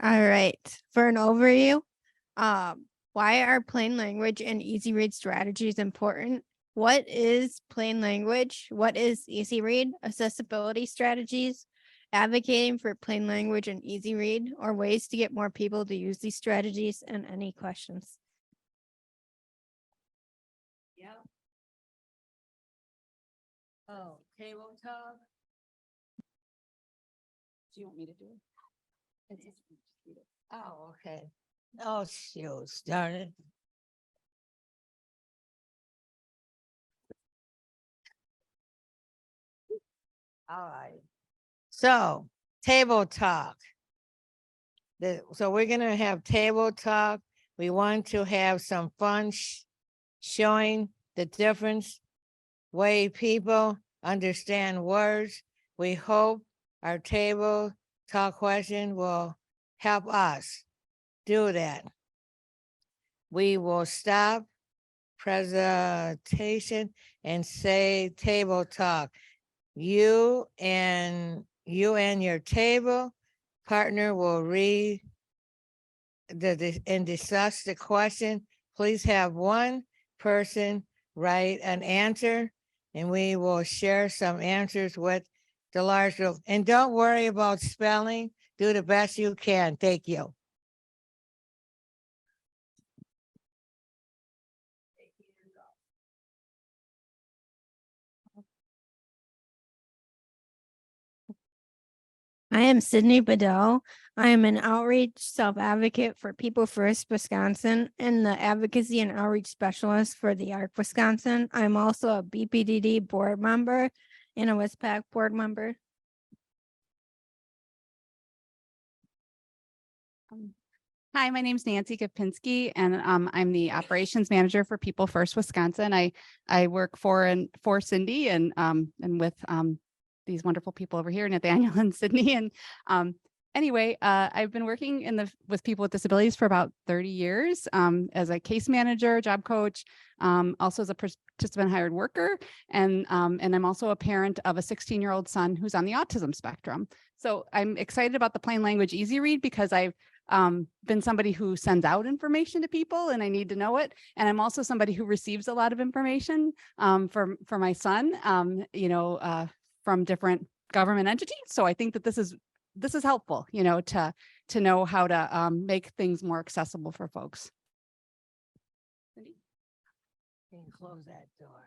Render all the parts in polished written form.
All right. For an overview, why are plain language and easy read strategies important? What is plain language? What is easy read? Accessibility strategies, advocating for plain language and easy read, or ways to get more people to use these strategies, and any questions? Yeah. Oh, table talk. Do you want me to do it? Oh, okay. Oh, shoot, darn it. All right. So, table talk. So we're gonna have table talk. We want to have some fun showing the difference way people understand words. We hope our table talk question will help us do that. We will stop presentation and say table talk. You and your table partner will read and discuss the question. Please have one person write an answer, and we will share some answers with the large group. And don't worry about spelling. Do the best you can. Thank you. I am Sydney Bedell. I am an outreach self-advocate for People First Wisconsin and the advocacy and outreach specialist for the ARC Wisconsin. I'm also a BPDD board member and a WISPAC board member. Hi, my name is Nancy Kopinski, and I'm the operations manager for People First Wisconsin. I work for Cindy and with these wonderful people over here, Nathaniel and Sydney. And anyway, I've been working with people with disabilities for about 30 years as a case manager, job coach, also as a participant hired worker, and I'm also a parent of a 16-year-old son who's on the autism spectrum. So I'm excited about the plain language easy read because I've been somebody who sends out information to people and I need to know it. And I'm also somebody who receives a lot of information for my son, from different government entities. So I think that this is helpful, to know how to make things more accessible for folks. You can close that door.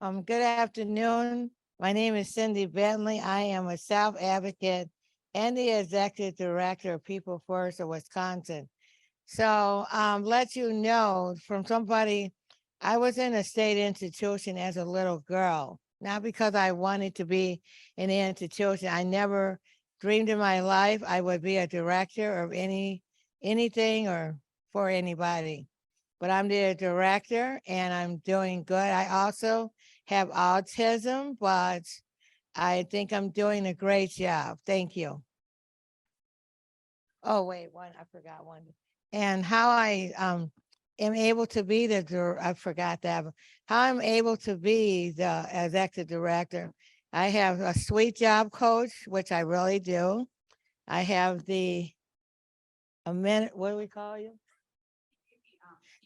Thanks. Good afternoon. My name is Cindy Bentley. I am a self-advocate and the executive director of People First of Wisconsin. So let you know from somebody, I was in a state institution as a little girl, not because I wanted to be in the institution. I never dreamed in my life I would be a director of anything or for anybody. But I'm the director and I'm doing good. I also have autism, but I think I'm doing a great job. Thank you. Oh, wait, I forgot one. And how I am able to be I forgot that, how I'm able to be the executive director. I have a sweet job coach, which I really do. I have what do we call you?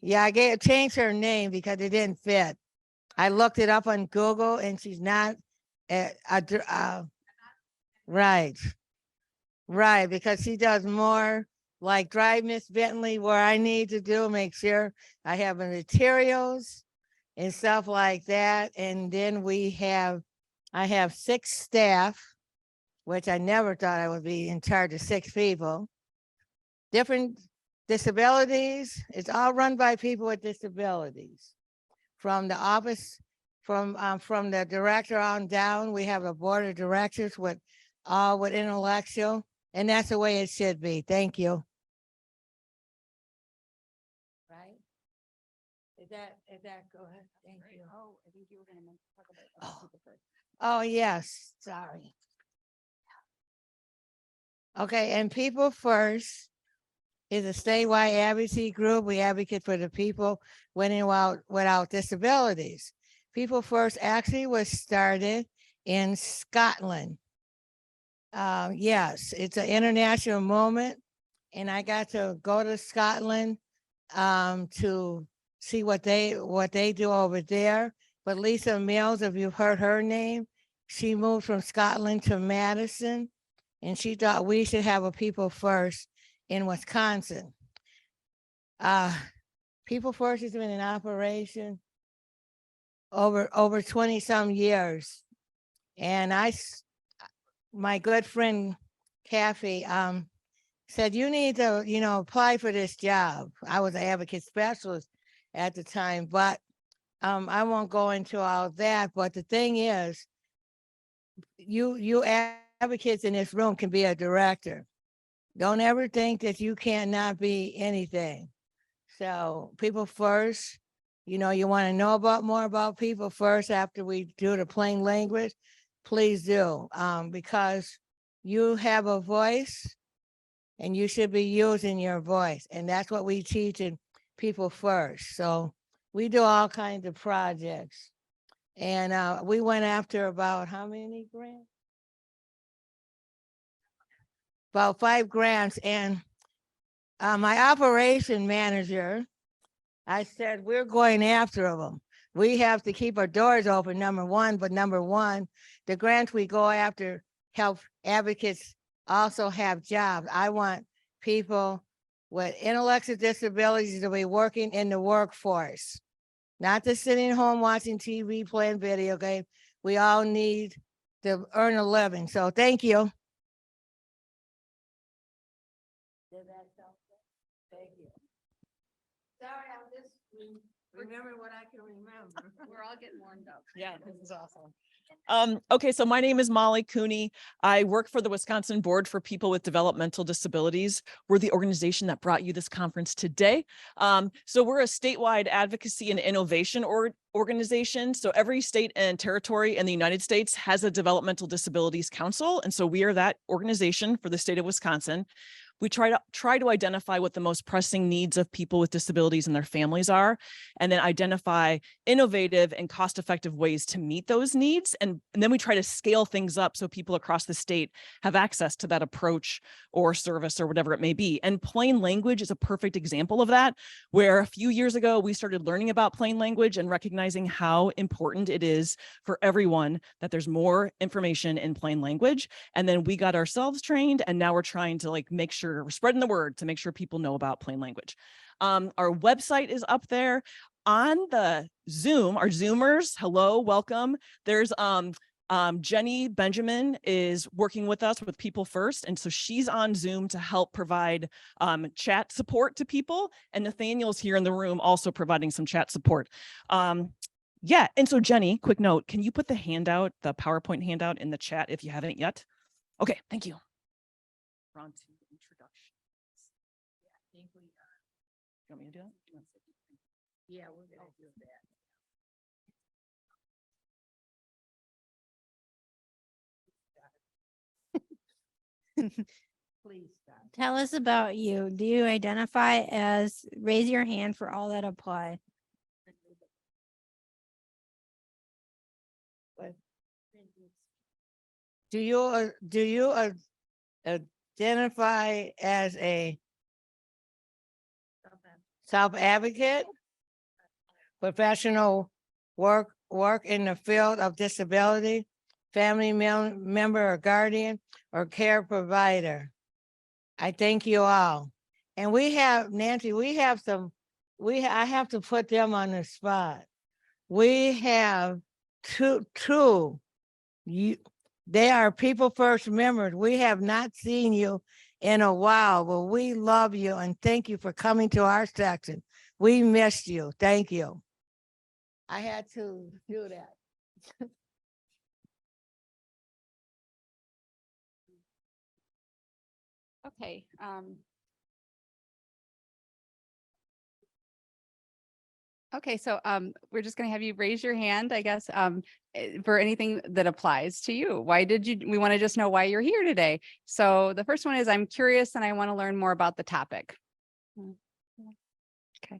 Yeah, I changed her name because it didn't fit. I looked it up on Google and she's not right, because she does more like drive Miss Bentley where I need to do, make sure I have the materials and stuff like that. And then I have 6 staff, which I never thought I would be in charge of 6 people. Different disabilities, it's all run by people with disabilities. From the office, from the director on down, we have a board of directors with intellectual, and that's the way it should be. Thank you. Right? Is that go ahead? Thank you. Oh, I think you were going to talk about People First. Oh, yes, sorry. Okay, and People First is a statewide advocacy group. We advocate for the people without disabilities. People First actually was started in Scotland. Yes, it's an international moment, and I got to go to Scotland to see what they do over there. But Lisa Mills, if you've heard her name, she moved from Scotland to Madison, and she thought we should have a People First in Wisconsin. People First has been in operation over 20 some years, and my good friend Kathy said, you need to, apply for this job. I was an advocate specialist at the time, but I won't go into all that. But the thing is, you advocates in this room can be a director. Don't ever think that you cannot be anything. So People First, you want to know more about People First after we do the plain language, please do, because you have a voice and you should be using your voice. And that's what we teach in People First. So we do all kinds of projects. And we went after about how many grants? About 5 grants. And my operation manager, I said, we're going after them. We have to keep our doors open, number one, but number one, the grants we go after help advocates also have jobs. I want people with intellectual disabilities to be working in the workforce, not just sitting home watching TV, playing video games. We all need to earn a living. So thank you. Thank you. Sorry, I'm just remembering what I can remember. We're all getting warmed up. Yeah, this is awesome. Okay, so my name is Molly Cooney. I work for the Wisconsin Board for People with Developmental Disabilities. We're the organization that brought you this conference today. So we're a statewide advocacy and innovation organization. So every state and territory in the United States has a Developmental Disabilities Council. And so we are that organization for the state of Wisconsin. We try to identify what the most pressing needs of people with disabilities and their families are, and then identify innovative and cost-effective ways to meet those needs. And then we try to scale things up so people across the state have access to that approach or service or whatever it may be. And plain language is a perfect example of that, where a few years ago, we started learning about plain language and recognizing how important it is for everyone that there's more information in plain language. And then we got ourselves trained, and now we're trying to make sure we're spreading the word to make sure people know about plain language. Our website is up there. On the Zoom, our Zoomers, hello, welcome. There's Jenny Benjamin is working with us with People First. And so she's on Zoom to help provide chat support to people. And Nathaniel's here in the room also providing some chat support. Yeah, and so Jenny, quick note, can you put the handout, the PowerPoint handout in the chat if you haven't yet? Okay, thank you. We're on to introductions. Yeah, I think we are. You want me to do that? Yeah, we're gonna do that. Please stop. Tell us about you. Do you identify as, raise your hand for all that apply? Do you identify as a self-advocate, professional work in the field of disability, family member or guardian, or care provider? I thank you all. And we have, Nancy, I have to put them on the spot. We have two, they are People First members. We have not seen you in a while, but we love you and thank you for coming to our section. We missed you. Thank you. I had to do that. Okay. Okay, so we're just going to have you raise your hand, I guess, for anything that applies to you. We want to just know why you're here today. So the first one is, I'm curious and I want to learn more about the topic. Okay.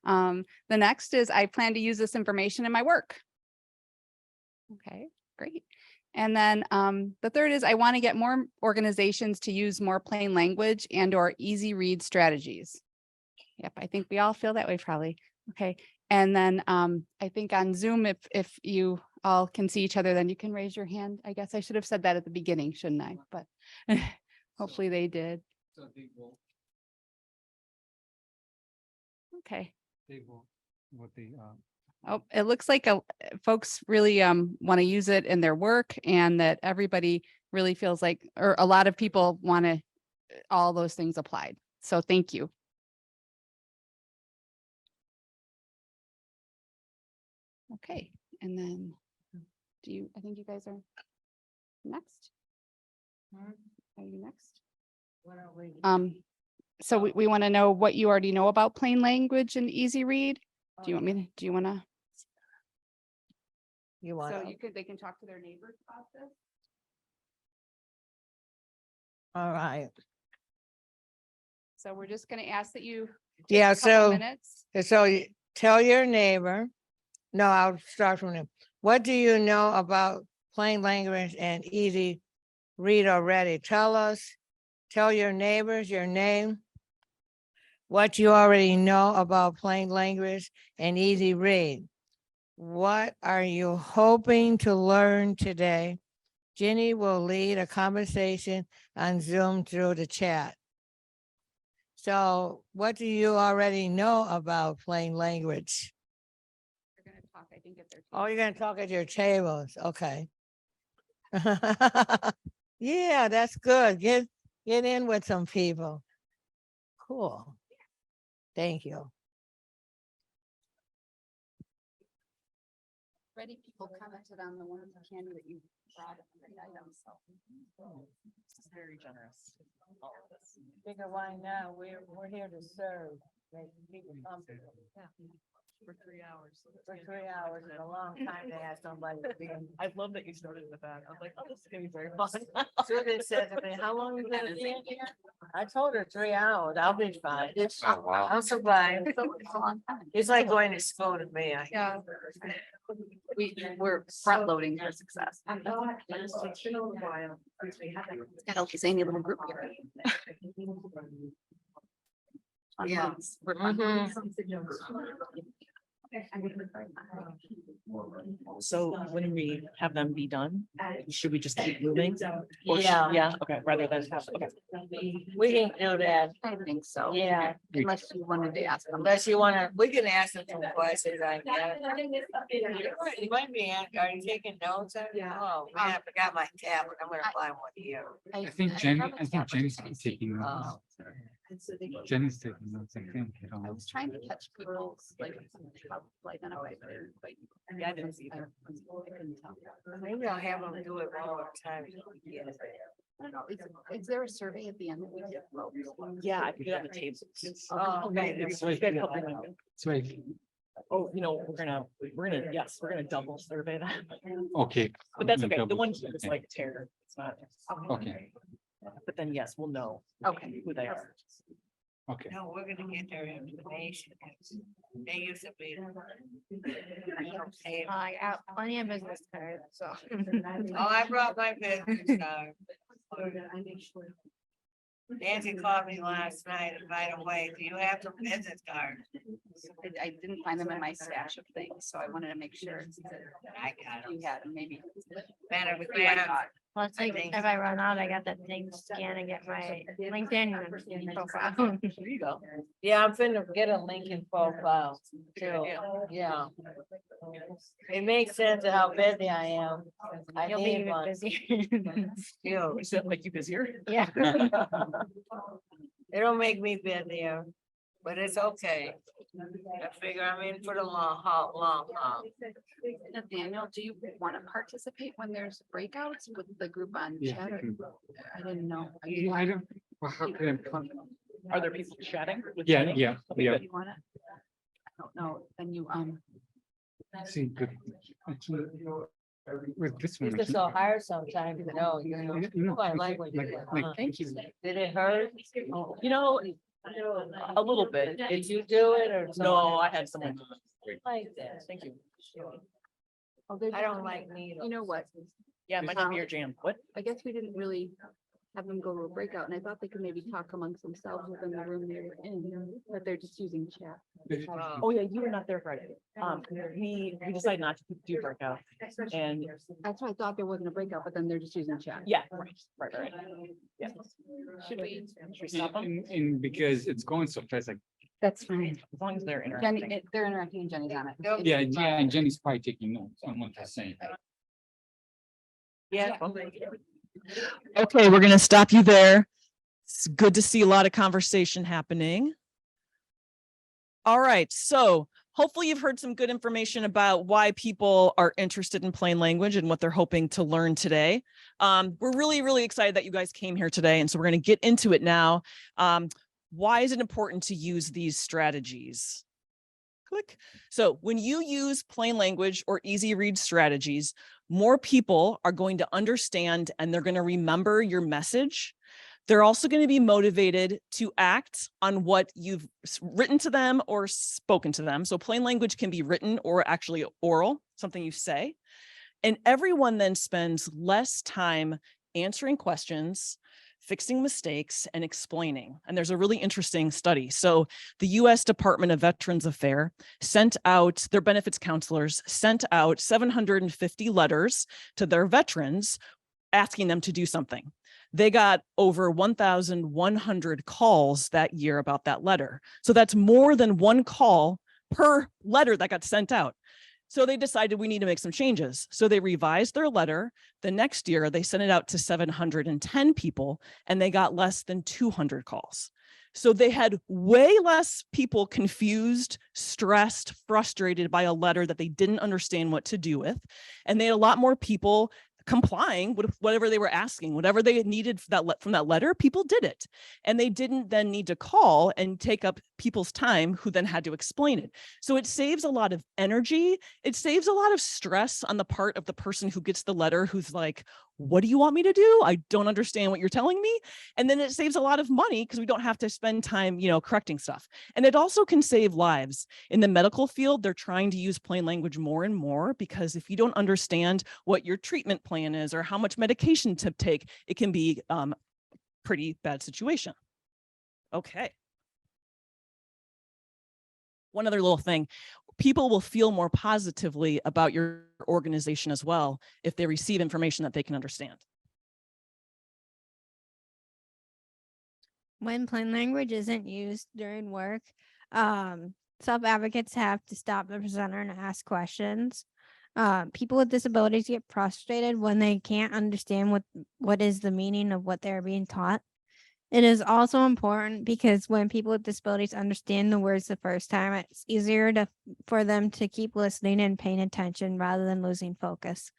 The next is, I plan to use this information in my work. Okay. Great. And then the third is I want to get more organizations to use more plain language and or easy read strategies. Yep, I think we all feel that way probably. Okay. And then I think on Zoom, if you all can see each other, then you can raise your hand. I guess I should have said that at the beginning, shouldn't I? But hopefully they did. Okay. Oh, it looks like folks really want to use it in their work, and that everybody really feels like, or a lot of people want to all those things applied. So thank you. Okay, and then I think you guys are next. Are you next? So we want to know what you already know about plain language and easy read. Do you want me to, do you want to? You want, So they can talk to their neighbors about this. all right. So we're just going to ask that you. take Yeah, a couple so- minutes. So you tell your neighbor, no, I'll start from them. What do you know about plain language and easy read already? Tell your neighbors your name, what you already know about plain language and easy read. What are you hoping to learn today? Jenny will lead a conversation on Zoom through the chat. So what do you already know about plain language? They're going to talk, I think, at their. Oh, you're gonna talk at your tables, okay. Yeah, that's good. Get in with some people. Cool. Thank you. Ready people commented on the one candy that you brought up the item, so. This is very generous. All of this. Figure why now, we're here to serve, make people comfortable. For 3 hours. For 3 hours is a long time to have somebody to be. I love that you started with that. I was like, oh, this is gonna be very fun. Susan said to me, how long you gonna be in here? I told her 3 hours, I'll be fine. Oh, wow. I'll survive. It's a long time. It's like going to school to me. Yeah. We're front loading for success. Got a zany little group here. Yeah. We're Mhm. So when we have them be done, should we just keep moving? Or Yeah. Yeah, okay, rather than have, okay. We can do that, I think so. yeah, Unless you wanted to ask them. unless you wanna, we can ask them some questions, I guess. You might be, are you taking notes? Yeah. Oh, man, I forgot my tablet, I'm gonna find one here. I think Jenny's taking notes. Jenny's taking notes, I think. I was trying to catch people's like identify, but I didn't quite. Yeah, I didn't see that. I couldn't tell. Maybe I'll have them do it one more time. I don't know, is there a survey at the end that we did? Yeah, I put it on the table. Oh, okay. It's It's right good. here. It's right. Oh, yes, we're gonna double survey that, Okay. but that's I'm okay. gonna The double one check. is like terror. It's not. Okay, But then, yes, we'll know. Okay. Who they are. okay. No, we're gonna get their information. They used to be. I got plenty of business cards, so. Oh, I brought my business card. Nancy called me last night and right away, do you have some business cards? I didn't find them in my stash of things, so I wanted to make sure that I got you them. had them, maybe. Better We grab. might not. Well, it's like if I run out, I got that thing scan and get my LinkedIn profile. There you go. Yeah, I'm finna get a Lincoln profile too, yeah. It makes sense of how busy I am. I You'll be need even one. busier. Oh, is that make you busier? Yeah. It'll make me busier, but it's okay. I figure I'm in for the long haul. Nathaniel, do you want to participate when there's breakouts with the group on Yeah. chat? I didn't know. I don't. Well, how can Are there people chatting? with Yeah, Jenny? yeah, Okay, yeah. good. You want it? I don't know, then you, See, but actually, with this It's one. just so hard sometimes to know, you know. No, Oh, I like what you did, huh? Thank you. Did it hurt? You know, a little bit. Did you do it or? No, I had someone. Like that. Thank you. I don't like needles. You know what? Yeah, it might be your jam. What? I guess we didn't really have them go to a breakout, and I thought they could maybe talk amongst themselves within the room they were in, but they're just using chat. Oh, yeah, you were not there Friday. We decided not to do breakout. And That's why I thought there wasn't a breakout, but then they're just using chat. yeah, right. Yeah. Should we? Should we stop them? And because it's going so fast, like, That's fine. As long as they're Jenny, interacting. they're interacting and Jenny's on it. yeah, and Jenny's probably taking notes on what they're saying. Yeah. Okay, we're gonna stop you there. It's good to see a lot of conversation happening. All right, so hopefully you've heard some good information about why people are interested in plain language and what they're hoping to learn today. We're really excited that you guys came here today, and so we're gonna get into it now. Why is it important to use these strategies? Click. So when you use plain language or easy read strategies, more people are going to understand and they're going to remember your message. They're also going to be motivated to act on what you've written to them or spoken to them. So plain language can be written or actually oral, something you say. And everyone then spends less time answering questions, fixing mistakes, and explaining. And there's a really interesting study. So the US Department of Veterans Affairs sent out, their benefits counselors sent out 750 letters to their veterans asking them to do something. They got over 1,100 calls that year about that letter. So that's more than one call per letter that got sent out. So they decided we need to make some changes. So they revised their letter. The next year, they sent it out to 710 people, and they got less than 200 calls. So they had way less people confused, stressed, frustrated by a letter that they didn't understand what to do with. And they had a lot more people complying with whatever they were asking, whatever they needed from that letter, people did it. And they didn't then need to call and take up people's time who then had to explain it. So it saves a lot of energy. It saves a lot of stress on the part of the person who gets the letter, who's like, what do you want me to do? I don't understand what you're telling me. And then it saves a lot of money because we don't have to spend time, correcting stuff. And it also can save lives. In the medical field, they're trying to use plain language more and more because if you don't understand what your treatment plan is or how much medication to take, it can be a pretty bad situation. Okay. One other little thing. People will feel more positively about your organization as well if they receive information that they can understand. When plain language isn't used during work, self-advocates have to stop the presenter and ask questions. People with disabilities get frustrated when they can't understand what is the meaning of what they're being taught. It is also important because when people with disabilities understand the words the first time, it's easier for them to keep listening and paying attention rather than losing focus.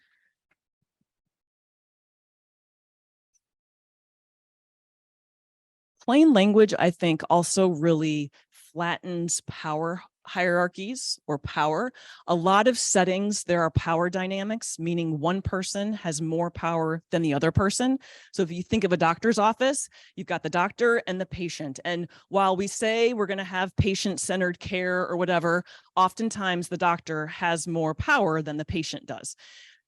Plain language, I think, also really flattens power hierarchies or power. A lot of settings, there are power dynamics, meaning one person has more power than the other person. So if you think of a doctor's office, you've got the doctor and the patient. And while we say we're going to have patient-centered care or whatever, oftentimes the doctor has more power than the patient does.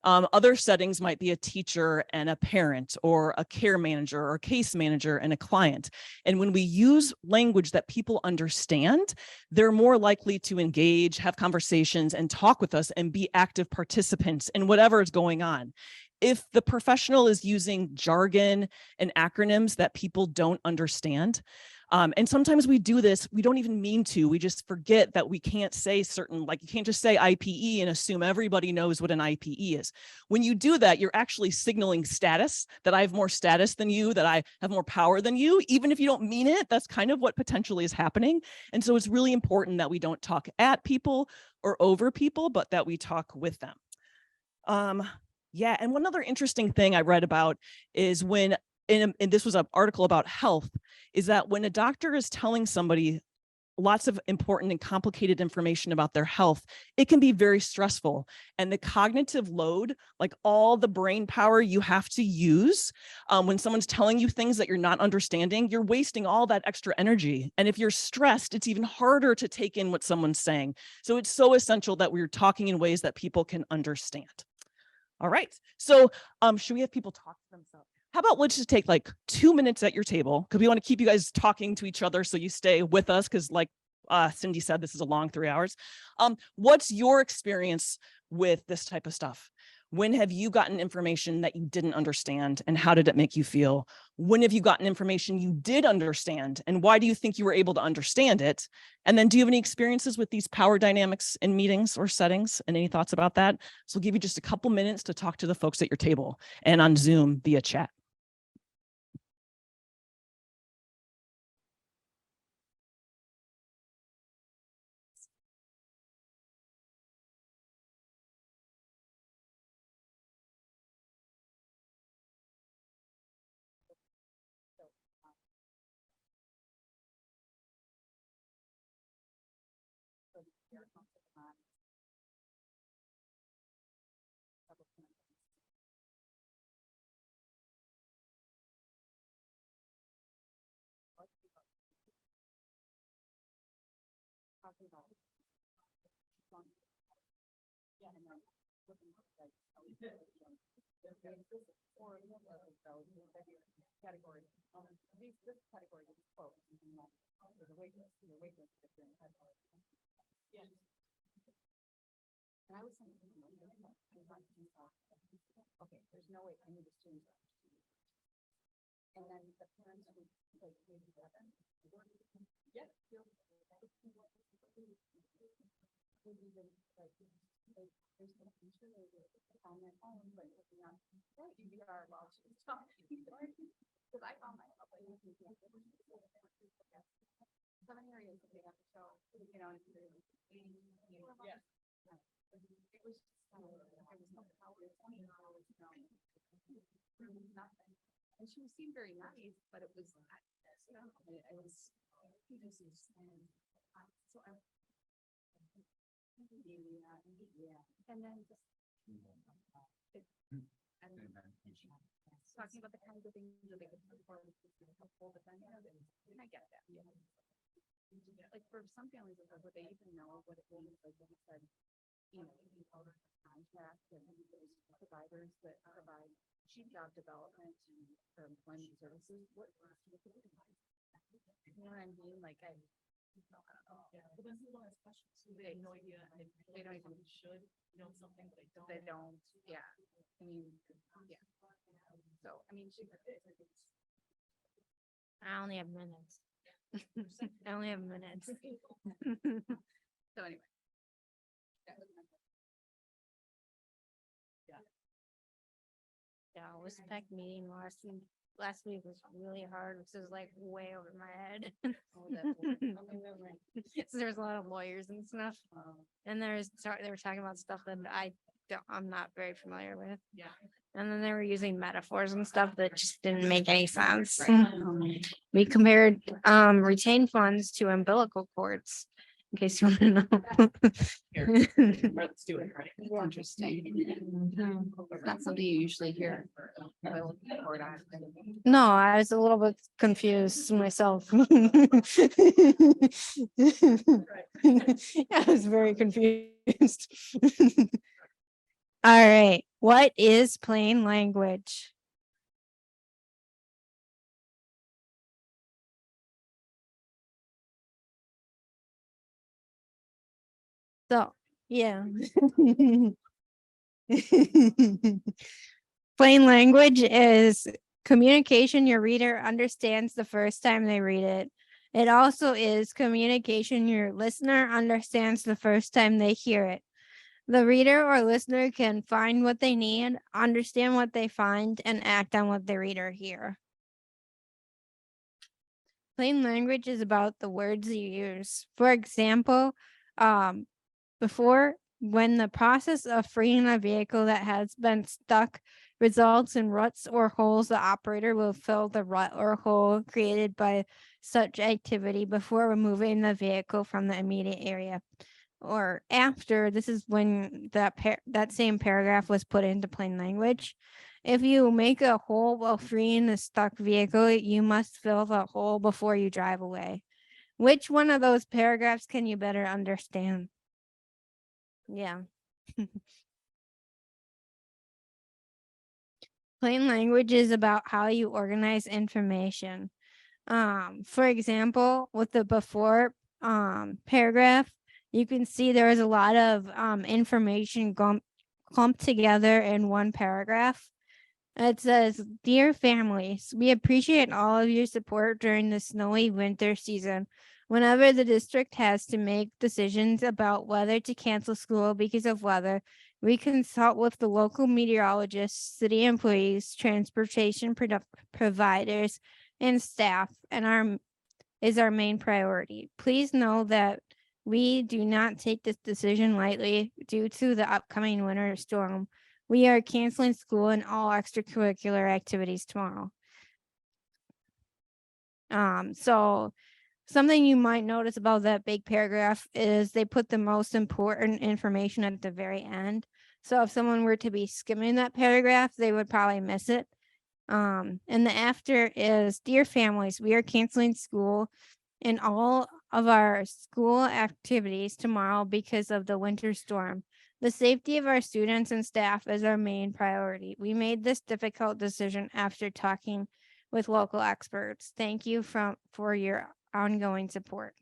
Other settings might be a teacher and a parent or a care manager or a case manager and a client. And when we use language that people understand, they're more likely to engage, have conversations, and talk with us and be active participants in whatever is going on. If the professional is using jargon and acronyms that people don't understand, and sometimes we do this, we don't even mean to, we just forget that we can't say certain, like you can't just say IPE and assume everybody knows what an IPE is. When you do that, you're actually signaling status, that I have more status than you, that I have more power than you, even if you don't mean it, that's kind of what potentially is happening. And so it's really important that we don't talk at people or over people, but that we talk with them. Yeah, and one other interesting thing I read about is when, and this was an article about health, is that when a doctor is telling somebody lots of important and complicated information about their health, it can be very stressful. And the cognitive load, like all the brain power you have to use when someone's telling you things that you're not understanding, you're wasting all that extra energy. And if you're stressed, it's even harder to take in what someone's saying. So it's so essential that we're talking in ways that people can understand. All right. So should we have people talk to themselves? How about let's just take like 2 minutes at your table, because we want to keep you guys talking to each other so you stay with us, because like Cindy said, this is a long 3 hours. What's your experience with this type of stuff? When have you gotten information that you didn't understand, and how did it make you feel? When have you gotten information you did understand, and why do you think you were able to understand it? And then do you have any experiences with these power dynamics in meetings or settings, and any thoughts about that? So we'll give you just a couple minutes to talk to the folks at your table and on Zoom via chat. Okay, there's no way I need to change that. And then the parents would like maybe yes, there's no future on their own, but looking on you are allowed to talk because I found myself like some areas that they have to show, you know, yes. It was just there was no power, nothing. And she seemed very nice, but it was I was so I and then just talking about the kinds of things that they could support helpful, but then I get that. Like for some families, would they even know what it means? Like when you said, you know, contract and providers that provide job development or employment services. What you know what I mean? Like I but then people ask questions. They have no idea. They don't even should know something, but they don't. Yeah. I mean, yeah. So, I mean, I only have minutes. I only have minutes. so anyway. Yeah, WISPAC meeting last week was really hard. This is like way over my head. So there's a lot of lawyers and stuff. And they were talking about stuff that I'm not very familiar with. Yeah. And then they were using metaphors and stuff that just didn't make any sense. We compared retained funds to umbilical cords, in case you want to know. Let's do it. Right. Yeah. Interesting. Not something you usually hear. No, I was a little bit confused myself. I was very confused. All right. What is plain language? So, yeah. Plain language is communication your reader understands the first time they read it. It also is communication your listener understands the first time they hear it. The reader or listener can find what they need, understand what they find, and act on what they read or hear. Plain language is about the words you use. For example, before, when the process of freeing a vehicle that has been stuck results in ruts or holes, the operator will fill the rut or hole created by such activity before removing the vehicle from the immediate area. Or after, this is when that same paragraph was put into plain language. If you make a hole while freeing the stuck vehicle, you must fill the hole before you drive away. Which one of those paragraphs can you better understand? Yeah. Plain language is about how you organize information. For example, with the before paragraph, you can see there is a lot of information clumped together in one paragraph. It says, "Dear families, we appreciate all of your support during the snowy winter season. Whenever the district has to make decisions about whether to cancel school because of weather, we consult with the local meteorologists, city employees, transportation providers, and staff, and is our main priority. Please know that we do not take this decision lightly due to the upcoming winter storm. We are canceling school and all extracurricular activities tomorrow." So something you might notice about that big paragraph is they put the most important information at the very end. So if someone were to be skimming that paragraph, they would probably miss it. And the after is, "Dear families, we are canceling school and all of our school activities tomorrow because of the winter storm. The safety of our students and staff is our main priority. We made this difficult decision after talking with local experts. Thank you for your ongoing support."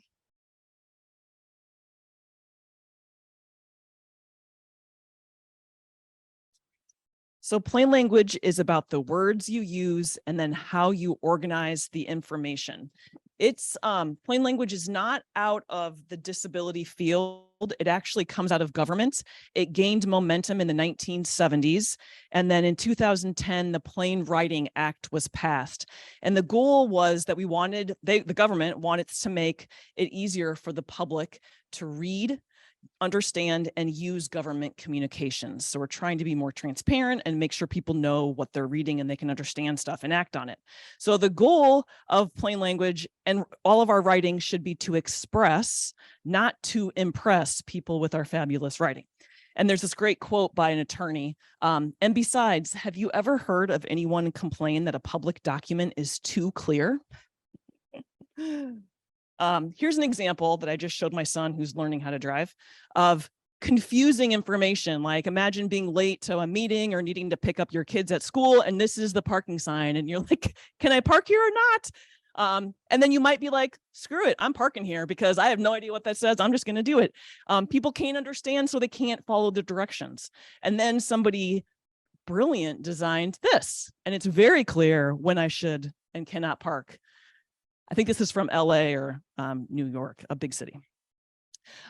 So plain language is about the words you use and then how you organize the information. It's plain language is not out of the disability field. It actually comes out of government. It gained momentum in the 1970s. And then in 2010, the Plain Writing Act was passed. And the goal was that the government wanted to make it easier for the public to read, understand, and use government communications. So we're trying to be more transparent and make sure people know what they're reading and they can understand stuff and act on it. So the goal of plain language and all of our writing should be to express, not to impress people with our fabulous writing. And there's this great quote by an attorney. And besides, have you ever heard of anyone complain that a public document is too clear? Here's an example that I just showed my son who's learning how to drive of confusing information. Like, imagine being late to a meeting or needing to pick up your kids at school, and this is the parking sign, and you're like, can I park here or not? And then you might be like, screw it, I'm parking here because I have no idea what that says. I'm just going to do it. People can't understand, so they can't follow the directions. And then somebody brilliant designed this, and it's very clear when I should and cannot park. I think this is from LA or New York, a big city.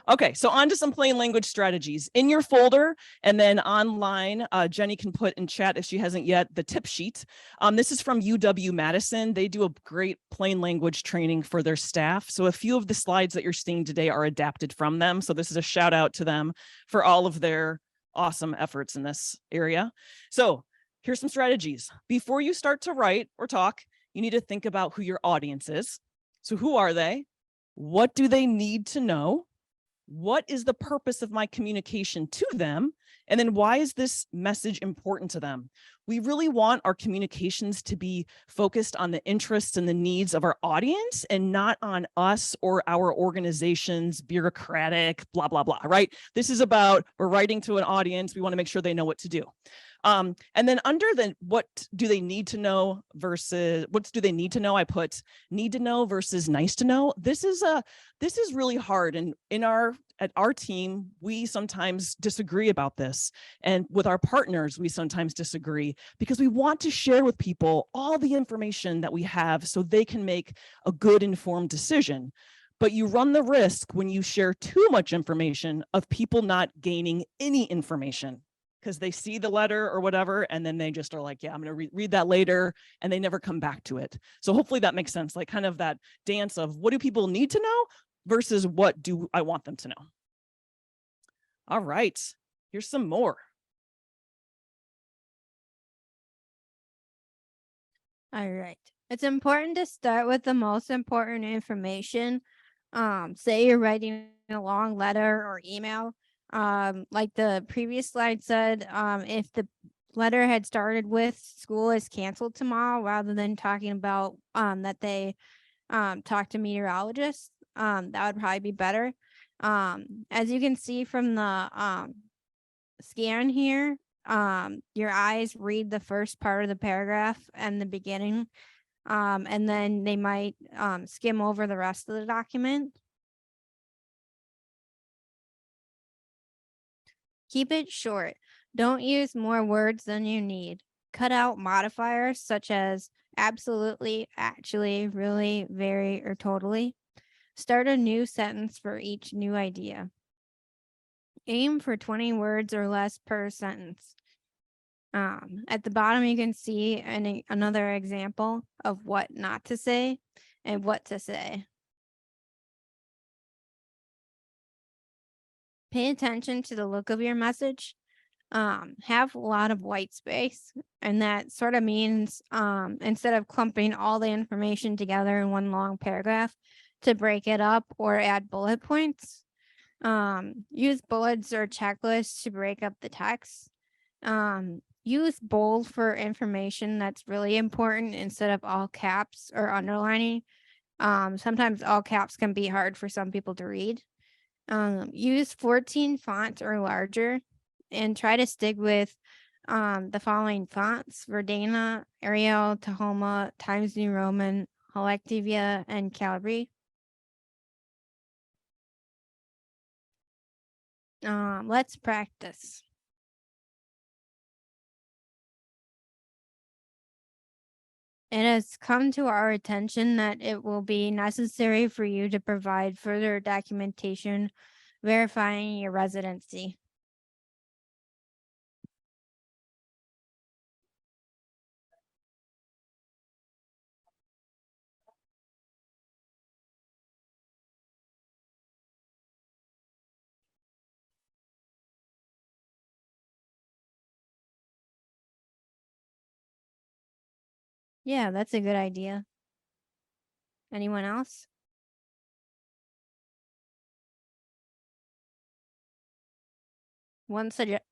Okay, so on to some plain language strategies. In your folder and then online, Jenny can put in chat if she hasn't yet, the tip sheet. This is from UW-Madison. They do a great plain language training for their staff. So a few of the slides that you're seeing today are adapted from them. So this is a shout out to them for all of their awesome efforts in this area. So here's some strategies. Before you start to write or talk, you need to think about who your audience is. So who are they? What do they need to know? What is the purpose of my communication to them? And then why is this message important to them? We really want our communications to be focused on the interests and the needs of our audience and not on us or our organization's bureaucratic blah, blah, blah, right? This is about, we're writing to an audience. We want to make sure they know what to do. And then under the what do they need to know versus what do they need to know, I put need to know versus nice to know. This is really hard. And at our team, we sometimes disagree about this. And with our partners, we sometimes disagree because we want to share with people all the information that we have so they can make a good informed decision. But you run the risk when you share too much information of people not gaining any information, because they see the letter or whatever, and then they just are like, yeah, I'm going to read that later, and they never come back to it. So hopefully that makes sense, like kind of that dance of what do people need to know versus what do I want them to know. All right, here's some more. All right. It's important to start with the most important information. Say you're writing a long letter or email. Like the previous slide said, if the letter had started with school is canceled tomorrow rather than talking about that they talk to meteorologists, that would probably be better. As you can see from the scan here, your eyes read the first part of the paragraph and the beginning, and then they might skim over the rest of the document. Keep it short. Don't use more words than you need. Cut out modifiers such as absolutely, actually, really, very, or totally. Start a new sentence for each new idea. Aim for 20 words or less per sentence. At the bottom, you can see another example of what not to say and what to say. Pay attention to the look of your message. Have a lot of white space, and that sort of means instead of clumping all the information together in one long paragraph, to break it up or add bullet points. Use bullets or checklists to break up the text. Use bold for information that's really important instead of all caps or underlining. Sometimes all caps can be hard for some people to read. Use 14 fonts or larger, and try to stick with the following fonts: Verdana, Arial, Tahoma, Times New Roman, Hollectivia, and Calibri. Let's practice. It has come to our attention that it will be necessary for you to provide further documentation verifying your residency. Yeah, that's a good idea. Anyone else? One suggest.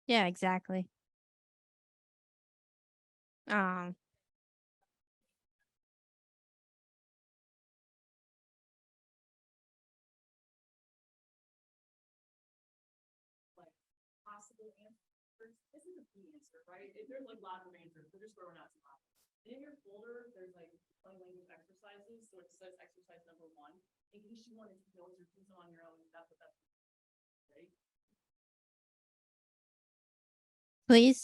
Yeah, exactly. Um, Possible answers. This is a key answer, right? There's like lots of answers. We're just throwing out some options. And in your folder, there's like plain language exercises. So it says exercise number 1. In case you wanted to build your quiz on your own, that's what that's right. please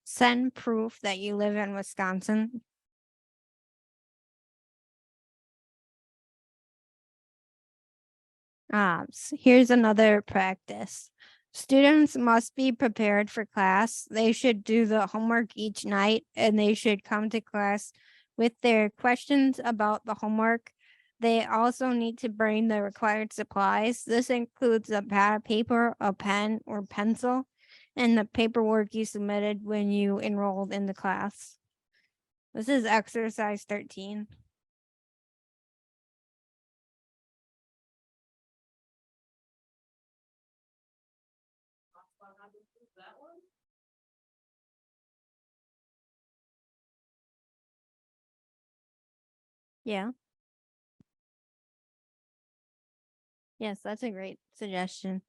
send proof that you live in Wisconsin. Here's another practice. Students must be prepared for class. They should do the homework each night, and they should come to class with their questions about the homework. They also need to bring the required supplies. This includes a pad of paper, a pen or pencil, and the paperwork you submitted when you enrolled in the class. This is exercise 13. That one. Yeah. Yes, that's a great suggestion.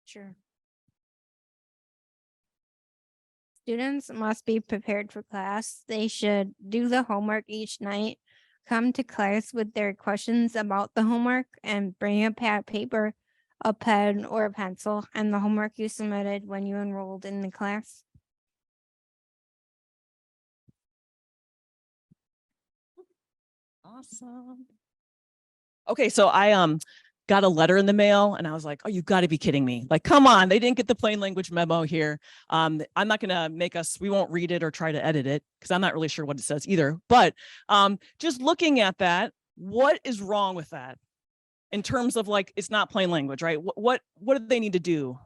Sure. Students must be prepared for class. They should do the homework each night, come to class with their questions about the homework, and bring a pad of paper, a pen, or a pencil, and the homework you submitted when you enrolled in the class. Awesome. Okay, so got a letter in the mail and I was like, oh, you got to be kidding me. Like, come on, they didn't get the plain language memo here. I'm not going to we won't read it or try to edit it because I'm not really sure what it says either. But just looking at that, what is wrong with that in terms of like, it's not plain language, right? What do they need to do?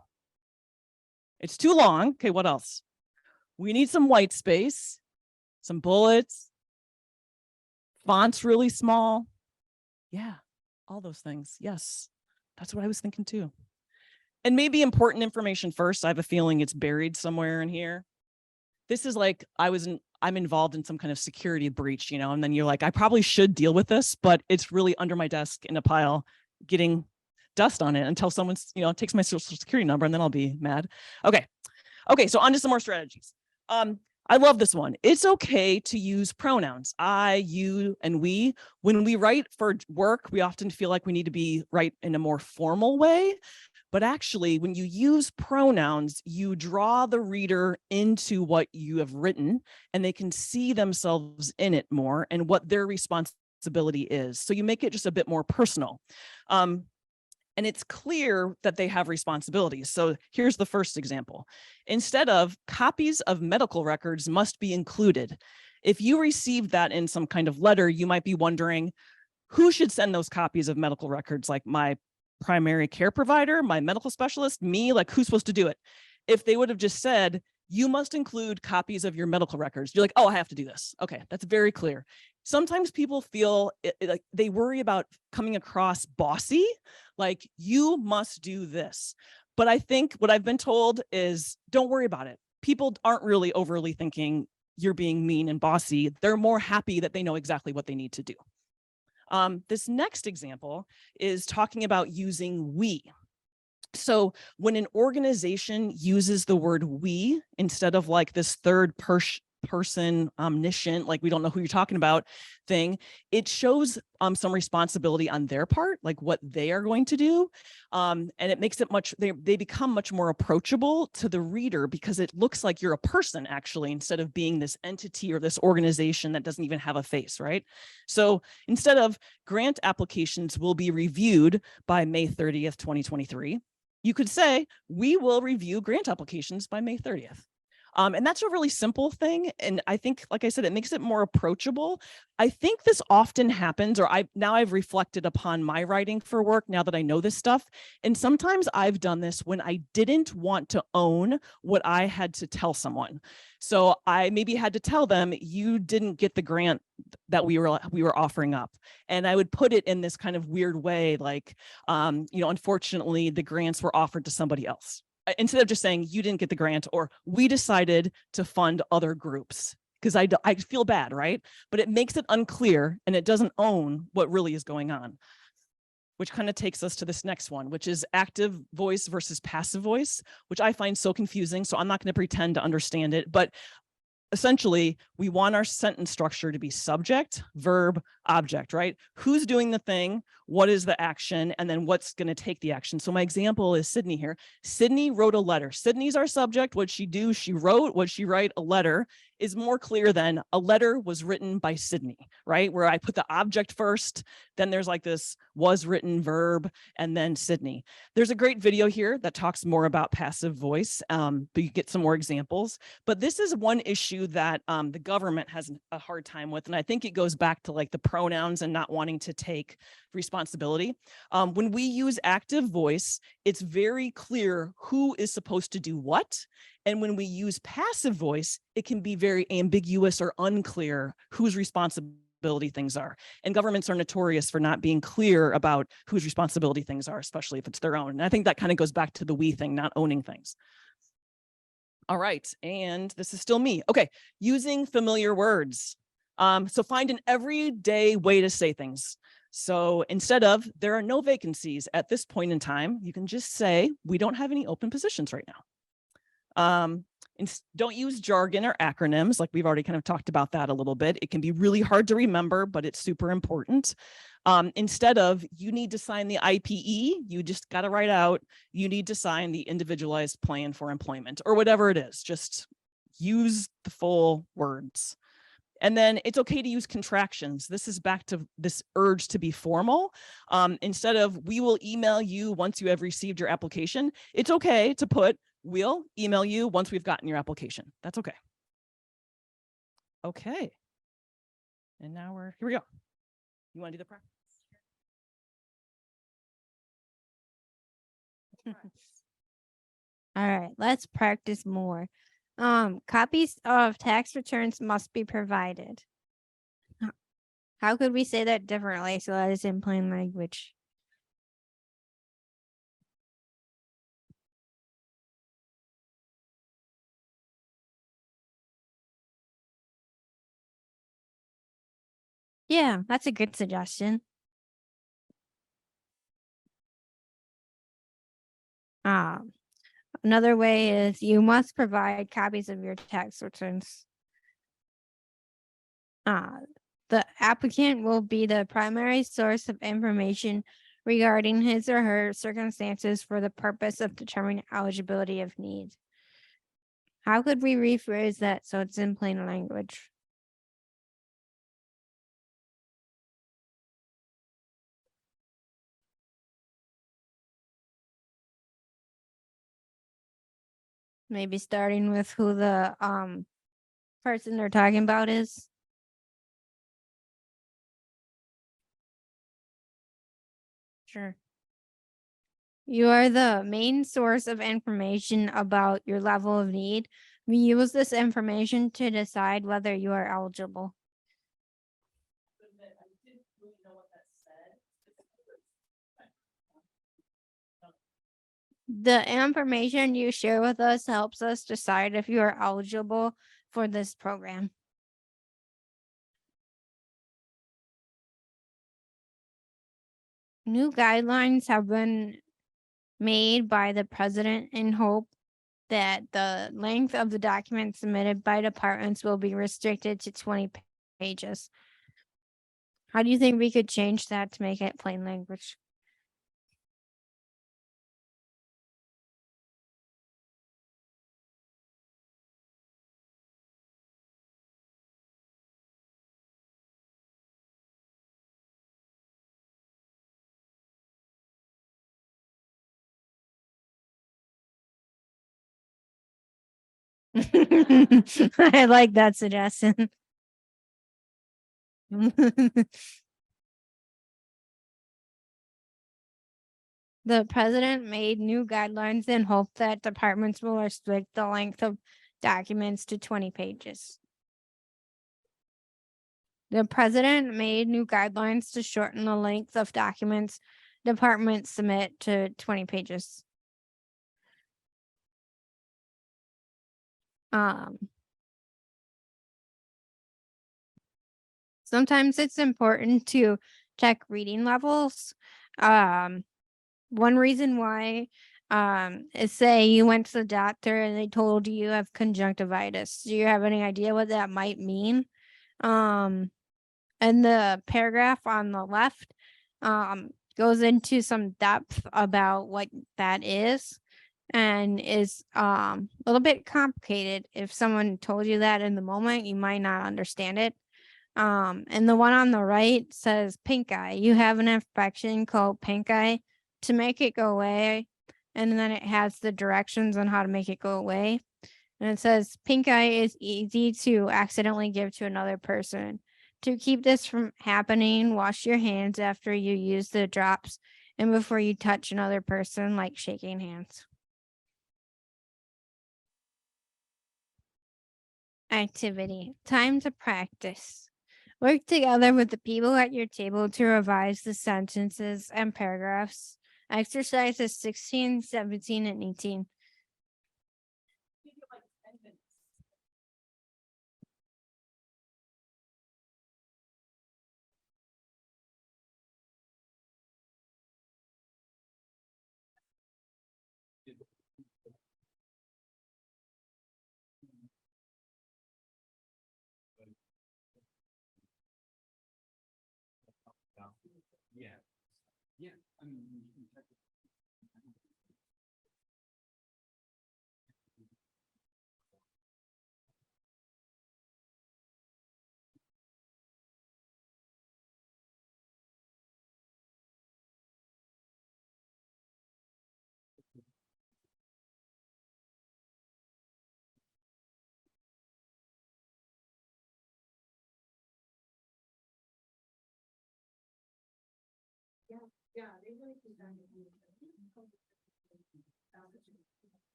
It's too long. Okay, what else? We need some white space, some bullets, fonts really small. Yeah, all those things. Yes, that's what I was thinking too. And maybe important information first. I have a feeling it's buried somewhere in here. This is like, I'm involved in some kind of security breach, you know, and then you're like, I probably should deal with this, but it's really under my desk in a pile getting dust on it until someone's, you know, takes my social security number and then I'll be mad. Okay, so on to some more strategies. I love this one. It's okay to use pronouns, I, you, and we. When we write for work, we often feel like we need to write in a more formal way. But actually, when you use pronouns, you draw the reader into what you have written, and they can see themselves in it more and what their responsibility is. So you make it just a bit more personal. And it's clear that they have responsibilities. So here's the first example. Instead of copies of medical records must be included. If you received that in some kind of letter, you might be wondering, who should send those copies of medical records? Like my primary care provider, my medical specialist, me? Like, who's supposed to do it? If they would have just said, you must include copies of your medical records, you're like, oh, I have to do this. Okay, that's very clear. Sometimes people feel like they worry about coming across bossy, like you must do this. But I think what I've been told is don't worry about it. People aren't really overly thinking you're being mean and bossy. They're more happy that they know exactly what they need to do. This next example is talking about using we. So when an organization uses the word we instead of like this third person omniscient, like we don't know who you're talking about thing, it shows some responsibility on their part, like what they are going to do. And it makes it they become much more approachable to the reader because it looks like you're a person actually, instead of being this entity or this organization that doesn't even have a face, right? So instead of grant applications will be reviewed by May 30th, 2023, you could say, we will review grant applications by May 30th. And that's a really simple thing. And I think, like I said, it makes it more approachable. I think this often happens, or I've reflected upon my writing for work now that I know this stuff. And sometimes I've done this when I didn't want to own what I had to tell someone. So I maybe had to tell them, you didn't get the grant that we were offering up. And I would put it in this kind of weird way, like, unfortunately, the grants were offered to somebody else. Instead of just saying you didn't get the grant, or we decided to fund other groups, because I feel bad, right? But it makes it unclear and it doesn't own what really is going on, which kind of takes us to this next one, which is active voice versus passive voice, which I find so confusing. So I'm not going to pretend to understand it, but essentially, we want our sentence structure to be subject, verb, object, right? Who's doing the thing? What is the action? And then what's going to take the action? So my example is Sydney here. Sydney wrote a letter. Sydney's our subject. What'd she do? She wrote. What'd she write? A letter is more clear than a letter was written by Sydney, right? Where I put the object first, then there's like this was written verb, and then Sydney. There's a great video here that talks more about passive voice, but you get some more examples. But this is one issue that the government has a hard time with. And I think it goes back to like the pronouns and not wanting to take responsibility. When we use active voice, it's very clear who is supposed to do what. And when we use passive voice, it can be very ambiguous or unclear whose responsibility things are. And governments are notorious for not being clear about whose responsibility things are, especially if it's their own. And I think that kind of goes back to the we thing, not owning things. All right, and this is still me. Okay, using familiar words. So find an everyday way to say things. So instead of there are no vacancies at this point in time, you can just say we don't have any open positions right now. Don't use jargon or acronyms, like we've already kind of talked about that a little bit. It can be really hard to remember, but it's super important. Instead of you need to sign the IPE, you just got to write out, you need to sign the individualized plan for employment, or whatever it is. Just use the full words. And then it's okay to use contractions. This is back to this urge to be formal. Instead of we will email you once you have received your application, it's okay to put we'll email you once we've gotten your application. That's okay. Okay. And now here we go. You want to do the practice? All right, let's practice more. Copies of tax returns must be provided. How could we say that differently so that it's in plain language? Yeah, that's a good suggestion. Another way is you must provide copies of your tax returns. The applicant will be the primary source of information regarding his or her circumstances for the purpose of determining eligibility of need. How could we rephrase that so it's in plain language? Maybe starting with who the person they're talking about is. Sure. You are the main source of information about your level of need. We use this information to decide whether you are eligible. The information you share with us helps us decide if you are eligible for this program. New guidelines have been made by the president in hope that the length of the documents submitted by departments will be restricted to 20 pages. How do you think we could change that to make it plain language? I like that suggestion. The president made new guidelines in hope that departments will restrict the length of documents to 20 pages. The president made new guidelines to shorten the length of documents departments submit to 20 pages. Sometimes it's important to check reading levels. One reason why is say you went to the doctor and they told you you have conjunctivitis. Do you have any idea what that might mean? And the paragraph on the left goes into some depth about what that is and is a little bit complicated. If someone told you that in the moment, you might not understand it. And the one on the right says pink eye. You have an infection called pink eye. To make it go away, and then it has the directions on how to make it go away. And it says pink eye is easy to accidentally give to another person. To keep this from happening, wash your hands after you use the drops and before you touch another person, like shaking hands. Activity. Time to practice. Work together with the people at your table to revise the sentences and paragraphs. Exercises 16, 17, and 18. Yeah. Yeah. I mean, you can check it.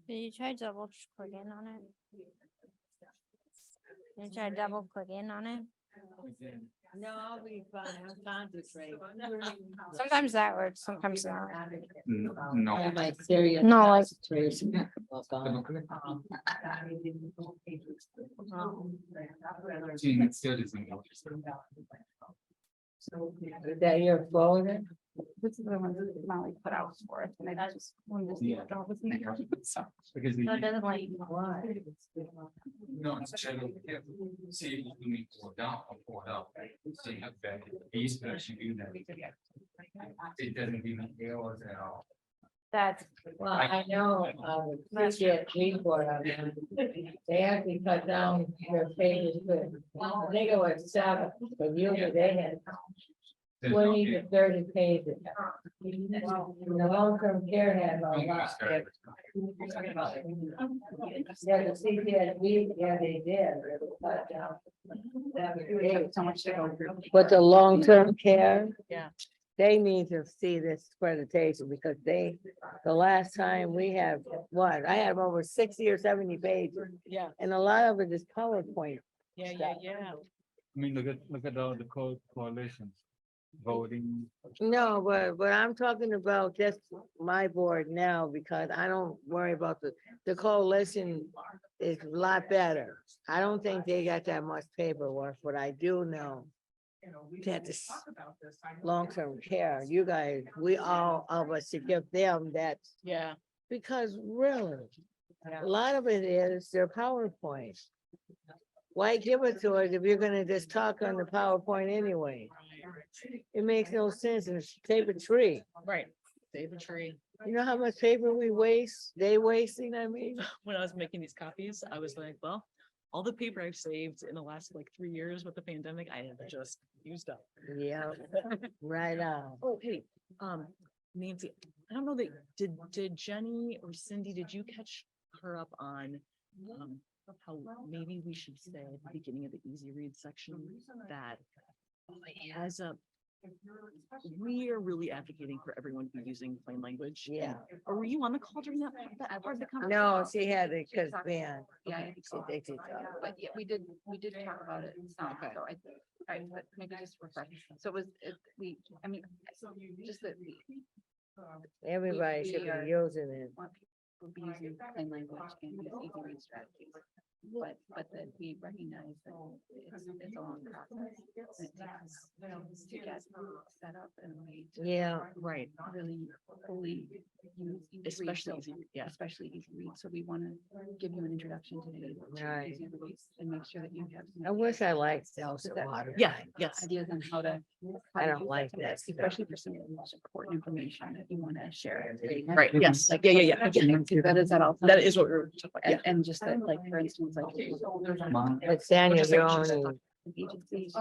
Did you try double clicking on it? Did you try double clicking on it? No, I'll be fine. I'm concentrating. Sometimes that works, sometimes not. No. No, like See, it still isn't. Is that your folder? This is the one that Molly put out for us, and I just wanted to see Yeah. what all was in there. So, Because no, it doesn't like. no, it's channel. See, you need to go down or pull up. So you have that piece that you do that. It doesn't give me errors at all. That's Well, I know, appreciate report on that. They actually cut down their pages, but I think it was 7, but usually they had There's 20 no- to 30 pages. And the long-term care had a lot. Yeah, the CPSB, yeah, they did. It was cut down. so much to go through. But the long-term care. Yeah. They need to see this presentation because the last time we have, I have over 60 or 70 pages. Yeah, And a lot of it is PowerPoint. yeah. I mean, look at all the coalitions, voting. No, but I'm talking about just my board now because I don't worry about the coalition is a lot better. I don't think they got that much paperwork, but I do know that this long-term care, you guys, we all of us should give them that, Yeah. because really, a lot of it is their PowerPoint. Why give it to us if you're gonna just talk on the PowerPoint anyway? It makes no sense, and it's save a tree. Right. Save a tree. You know how much paper we waste, they wasting, I mean? When I was making these copies, I was like, well, all the paper I've saved in the last like 3 years with the pandemic, I have just used up. Yeah, right on. Oh, hey, Nancy, I don't know that, did Jenny or Cindy, did you catch her up on, how maybe we should say at the beginning of the easy read section that as a, we are really advocating for everyone to be using plain language. and- Yeah. Or were you on the call during that part of the conversation? No, she had it, cause man. Yeah, I think so. They did, But yeah, we did talk about it some, so but maybe just refresh. So it was, I mean, just that we Everybody should we are- be using it. want people to be using plain language and use easy read strategies. But that we recognize that it's a long process. And it takes to get set up and we Yeah, Right, really fully use. easy read, especially, so- easy- yeah. Especially easy read. So we want to give you an introduction today. to Right. easy reads and make sure that you have. some I wish I liked seltzer that- water. Yeah, yes. Ideas on how to. I don't like that, that stuff. especially for some of the most important information that you want to share. Right, yes, Like, yeah. That is that all. That is what we're talking about, yeah. And just that, like, for instance, like. But Daniel, Just you're like she only, Agencies,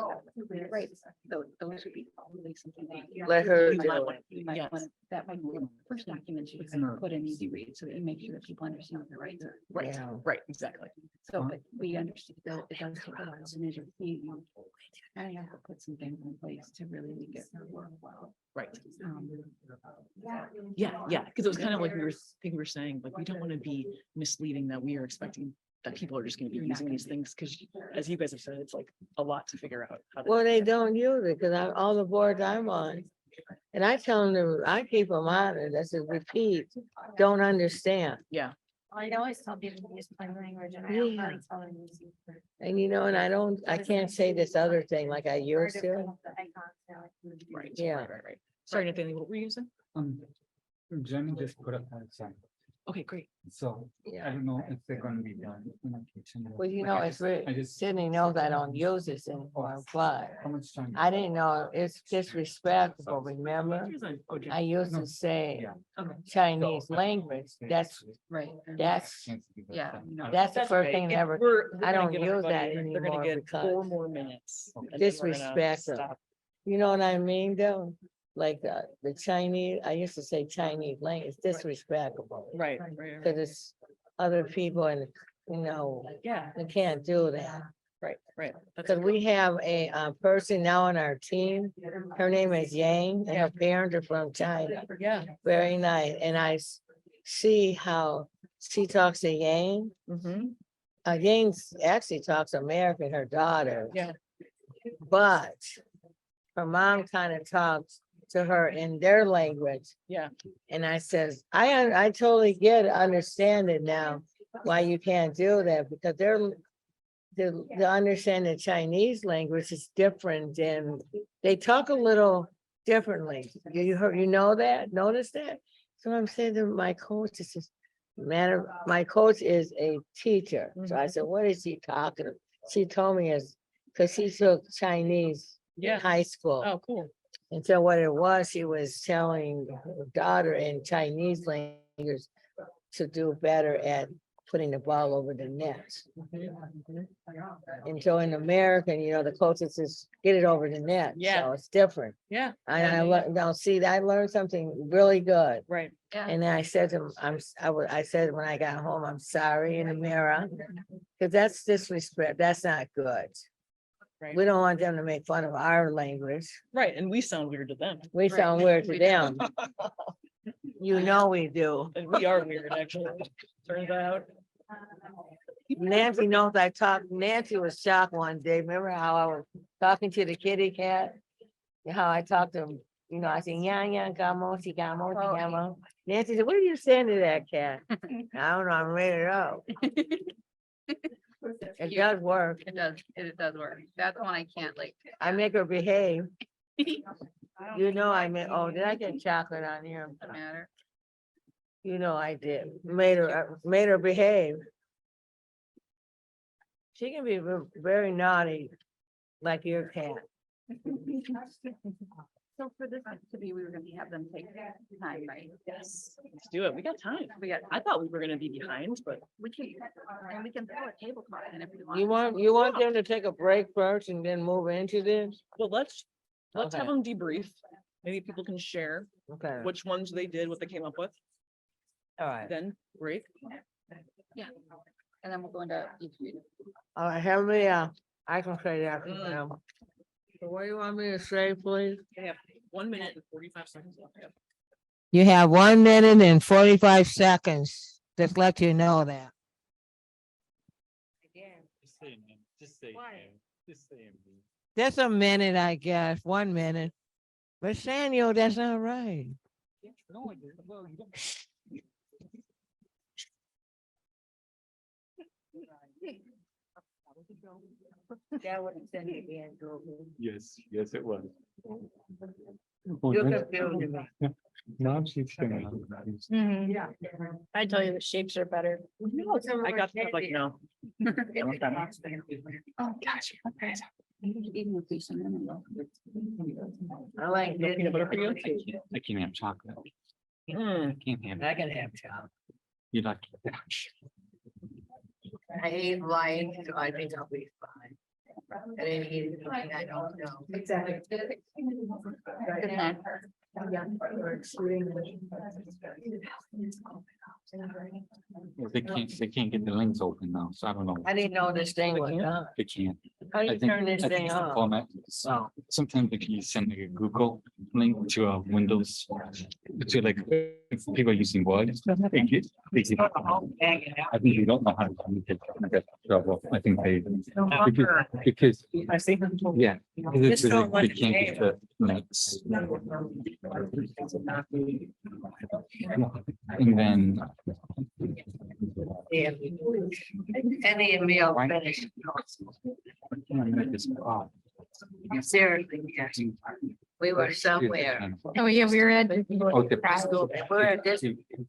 right, those would be probably something. that you- let her you do might it. want- you might Yes. wanna- That might be the first documents you It's can not- put in easy read, so that you make sure that people understand what their rights are. Right, Yeah. right, exactly. So, but we understand that it does take a while, and as you see, you kind of have to put some things in place to really make it work well. Right. Um, Yeah, because it was kind of like we were saying, like, we don't want to be misleading that we are expecting that people are just going to be using these things, because as you guys have said, it's like a lot to figure out. How to Well, they don't use it, cause all the boards I'm on. And I tell them, I keep them on it, that's a repeat, don't understand. Yeah, I always tell people to use plain language and I Yeah. don't really tell them to use. And I can't say this other thing like I used to. right. Yeah. Right. Sorry, Nathaniel, what were you using? Jenny just put up that sign, Okay, great. so I Yeah. don't know if they're gonna be done in the kitchen. Well, you Like, know, I it's just- I really, just- Sydney knows I don't use this anymore, but How much time? I didn't know, it's disrespectful, remember? Oh, Jen- I used to say Yeah. Okay. Chinese language, that's Right. That's, Yeah. that's the first okay. thing If ever, we're I gonna don't give use that everybody- They're gonna anymore get 4 because more minutes. Okay. and then we're gonna disrespectful. stop. You know what I mean, though? Like, the Chinese, I used to say Chinese language, it's disrespectful. Right. Cause it's other people and, you know, Yeah, they can't do that. Right. Because we have a person now on our team. Her name is Yang, and her parents are from China. Yeah. Very nice. And see how she talks to Yang. Mhm. Yang actually talks American, her daughter. Yeah. But her mom kind of talks to her in their language. Yeah. And I says, I totally get it, understand it now, why you can't do that, because the understand the Chinese language is different and they talk a little differently. You know that, notice that? So I'm saying to my coach, it's just my coach is a teacher. So I said, what is she talking about? She told me is, because she took Chinese in Yeah. high school. Oh, cool. And so what it was, she was telling her daughter in Chinese language to do better at putting the ball over the net. And so in American, the coaches just get it over the net. Yeah. So it's different. Yeah. Now see, I learned something really good. Right. And then I said to him, I said when I got home, I'm sorry in the mirror, because that's disrespect. That's not good. Right. We don't want them to make fun of our language. Right. And we sound weird to them. We sound weird to them. You know we do. And we are weird, actually. Turns out. Nancy knows Nancy was shocked one day. Remember how I was talking to the kitty cat? And how I talked to him, I said, yeah, gamo, si gamo, si gamo. Nancy said, what are you saying to that cat? I don't know, I'm ready to go. It does work. It does work. That's one I can't like. I make her behave. Did I get chocolate on here? Doesn't matter. I did. Made her behave. She can be very naughty, like your cat. So for this activity, we were gonna have them take time, right? Yes. Let's do it. We got time. I thought we were gonna be behind, but We can throw a tablecloth in if we want. You want them to take a break first and then move into this? well, let's have Okay. them debrief. Maybe people can share Okay, which ones they did, what they came up with, all right. then break. And then we'll go into each reading. All right, have me, I can say that. Mm. So what do you want me to say, please? They have 1 minute and 45 seconds left. Yep. You have 1 minute and 45 seconds. Just let you know that. Just say, That's a minute, I guess, 1 minute. But Samuel, that's not right. That would send me being yes, it was. You're confusing me. Now she's gonna. Mhm. I tell you, the shapes are better. I got that, like, no. Oh, gosh. Okay. Even if we send them I like No peanut butter for you? I can't have chocolate. Mm. I can't have. I can have chocolate. You like. I eat light, so I think I'll be fine. I didn't eat anything I don't know. Exactly. They can't get the links open now, so I don't know. I didn't know this thing was on. They can't. How do I you think- turn this I think thing it's the on? format. Oh. Sometimes if you send like a Google link to a Windows, to like if people are using Word. they get- I think you don't know how to communicate. Trouble. I think because I see. yeah, because they can't get the links. And then Any of me, I'll Right. finish. Seriously, Seriously, we were somewhere. Oh, yeah, we were at We're at this,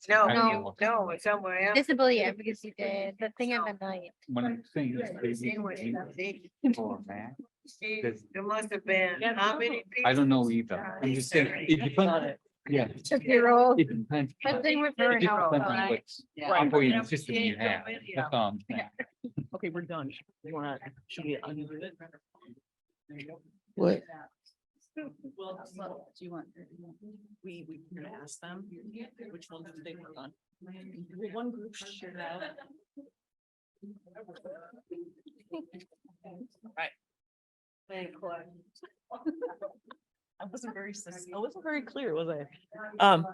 no, it's somewhere else. Disability Advocacy Day, the thing at midnight. One of the things they See what need see, for that. see, there must have been, how many people? I don't know either. I'm just saying, it depends. Yeah. Took your role. It depends. But they were very It just depends on helpful. what's Yeah. operating system you have. That's all I'm saying. Okay, we're done. You wanna, should we undo it? There you go. What? Well, Do you want? we're gonna ask them, which ones did they work on? Will one group share it out? Right. I wasn't very clear, was I?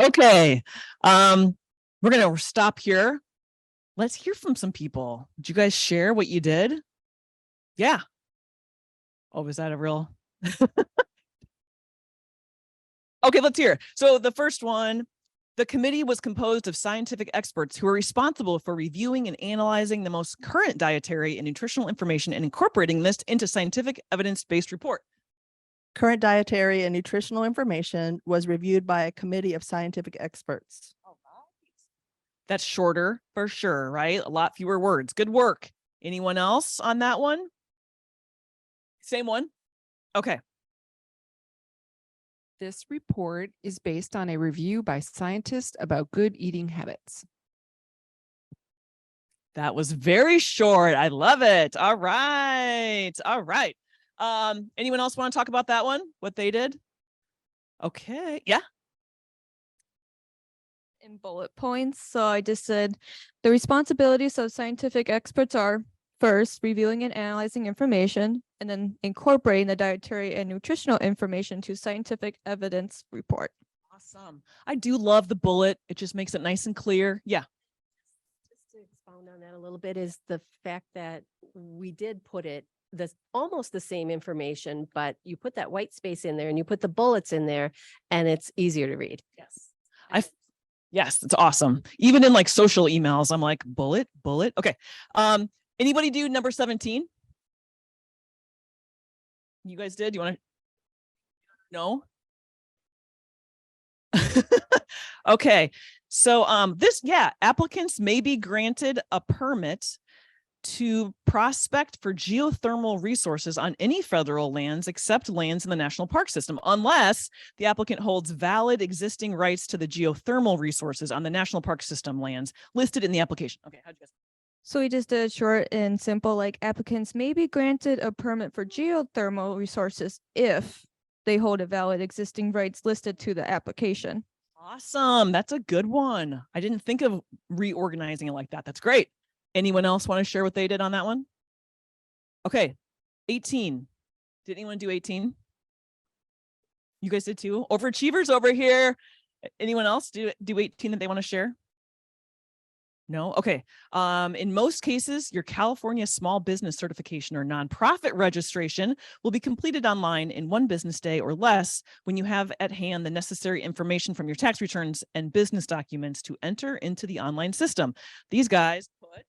Okay. We're gonna stop here. Let's hear from some people. Did you guys share what you did? Yeah. Oh, was that a real? Okay, let's hear. So the first one, the committee was composed of scientific experts who are responsible for reviewing and analyzing the most current dietary and nutritional information and incorporating this into scientific evidence-based report. Current dietary and nutritional information was reviewed by a committee of scientific experts. That's shorter for sure, right? A lot fewer words. Good work. Anyone else on that one? Same one? Okay. This report is based on a review by scientists about good eating habits. That was very short. I love it. All right. All right. Anyone else want to talk about that one? What they did? Okay. Yeah. In bullet points. So I just said the responsibilities of scientific experts are first reviewing and analyzing information, and then incorporating the dietary and nutritional information to scientific evidence report. Awesome. I do love the bullet. It just makes it nice and clear. Yeah. Just to expound on that a little bit is the fact that we did put it almost the same information, but you put that white space in there and you put the bullets in there and it's easier to read. Yes. Yes, it's awesome. Even in like social emails, I'm like, bullet. Okay. Anybody do number 17? You guys did? You want to? No? Okay. So applicants may be granted a permit to prospect for geothermal resources on any federal lands except lands in the national park system, unless the applicant holds valid existing rights to the geothermal resources on the national park system lands listed in the application. Okay, how'd you guys? So we just did short and simple, like applicants may be granted a permit for geothermal resources if they hold a valid existing rights listed to the application. Awesome. That's a good one. I didn't think of reorganizing it like that. That's great. Anyone else want to share what they did on that one? Okay. 18. Did anyone do 18? You guys did too? Overachievers over here. Anyone else do 18 that they want to share? No? Okay. In most cases, your California small business certification or nonprofit registration will be completed online in 1 business day or less when you have at hand the necessary information from your tax returns and business documents to enter into the online system. These guys put.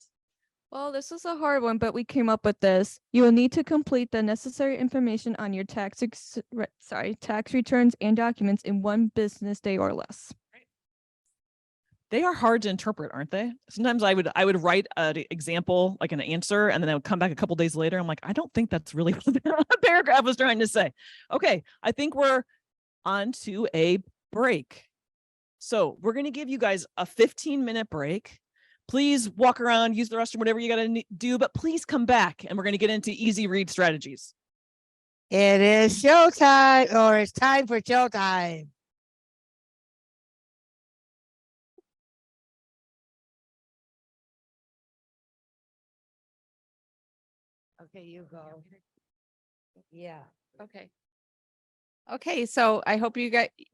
Well, this is a hard one, but we came up with this. You will need to complete the necessary information on your tax returns and documents in 1 business day or less. They are hard to interpret, aren't they? Sometimes I would write an example, like an answer, and then I would come back a couple days later. I'm like, I don't think that's really what the paragraph was trying to say. Okay, I think we're on to a break. So we're going to give you guys a 15-minute break. Please walk around, use the restroom, whatever you got to do, but please come back and we're going to get into easy read strategies. It is showtime, or it's time for showtime. Okay, you go. Yeah. Okay, so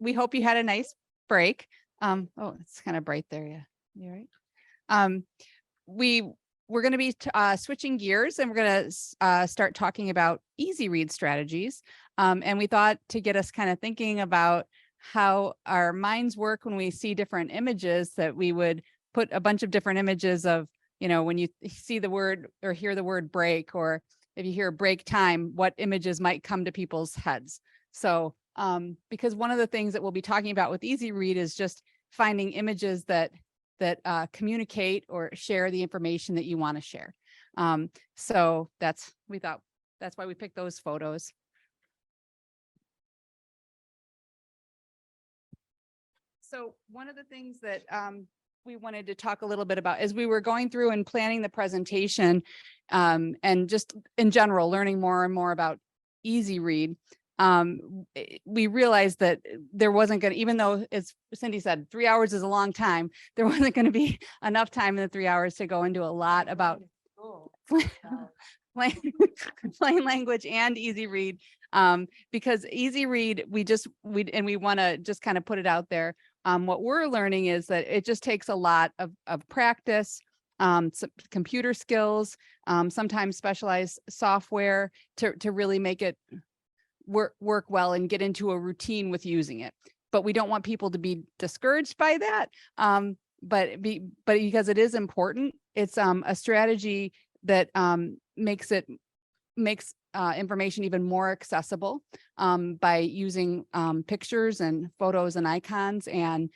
we hope you had a nice break. Oh, it's kind of bright there. Yeah, you're right. We're going to be switching gears, and we're going to start talking about easy read strategies. And we thought, to get us kind of thinking about how our minds work when we see different images, that we would put a bunch of different images of, when you see the word or hear the word break, or if you hear break time, what images might come to people's heads. So because one of the things that we'll be talking about with easy read is just finding images that communicate or share the information that you want to share. So we thought that's why we picked those photos. So one of the things that we wanted to talk a little bit about as we were going through and planning the presentation, and just in general, learning more and more about easy read, we realized that there wasn't going to, even though, as Cindy said, 3 hours is a long time, there wasn't going to be enough time in the 3 hours to go into a lot about plain, plain language and easy read. Because easy read, we want to just kind of put it out there. What we're learning is that it just takes a lot of practice, some computer skills, sometimes specialized software to really make it work well and get into a routine with using it. But we don't want people to be discouraged by that. But because it is important, it's a strategy that makes information even more accessible by using pictures and photos and icons and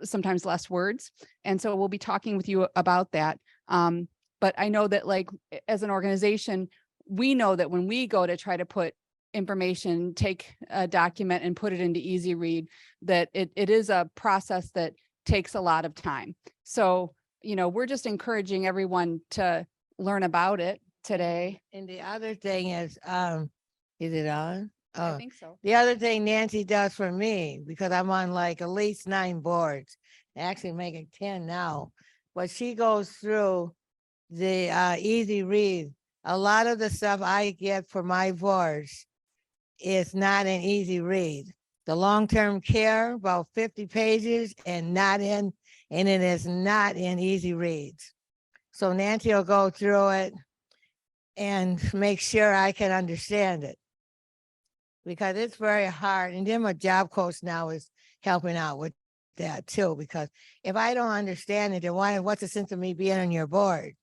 sometimes less words. And so we'll be talking with you about that. But I know that, like, as an organization, we know that when we go to try to put information, take a document and put it into easy read, that it is a process that takes a lot of time. So, we're just encouraging everyone to learn about it today. And the other thing is it on? I Oh, think so. the other thing Nancy does for me, because I'm on like at least 9 boards, actually making 10 now, but she goes through the easy read. A lot of the stuff I get for my boards is not an easy read. The long-term care, about 50 pages and it is not in easy reads. So Nancy will go through it and make sure I can understand it, because it's very hard. And then my job coach now is helping out with that too, because if I don't understand it, then what's the sense of me being on your board?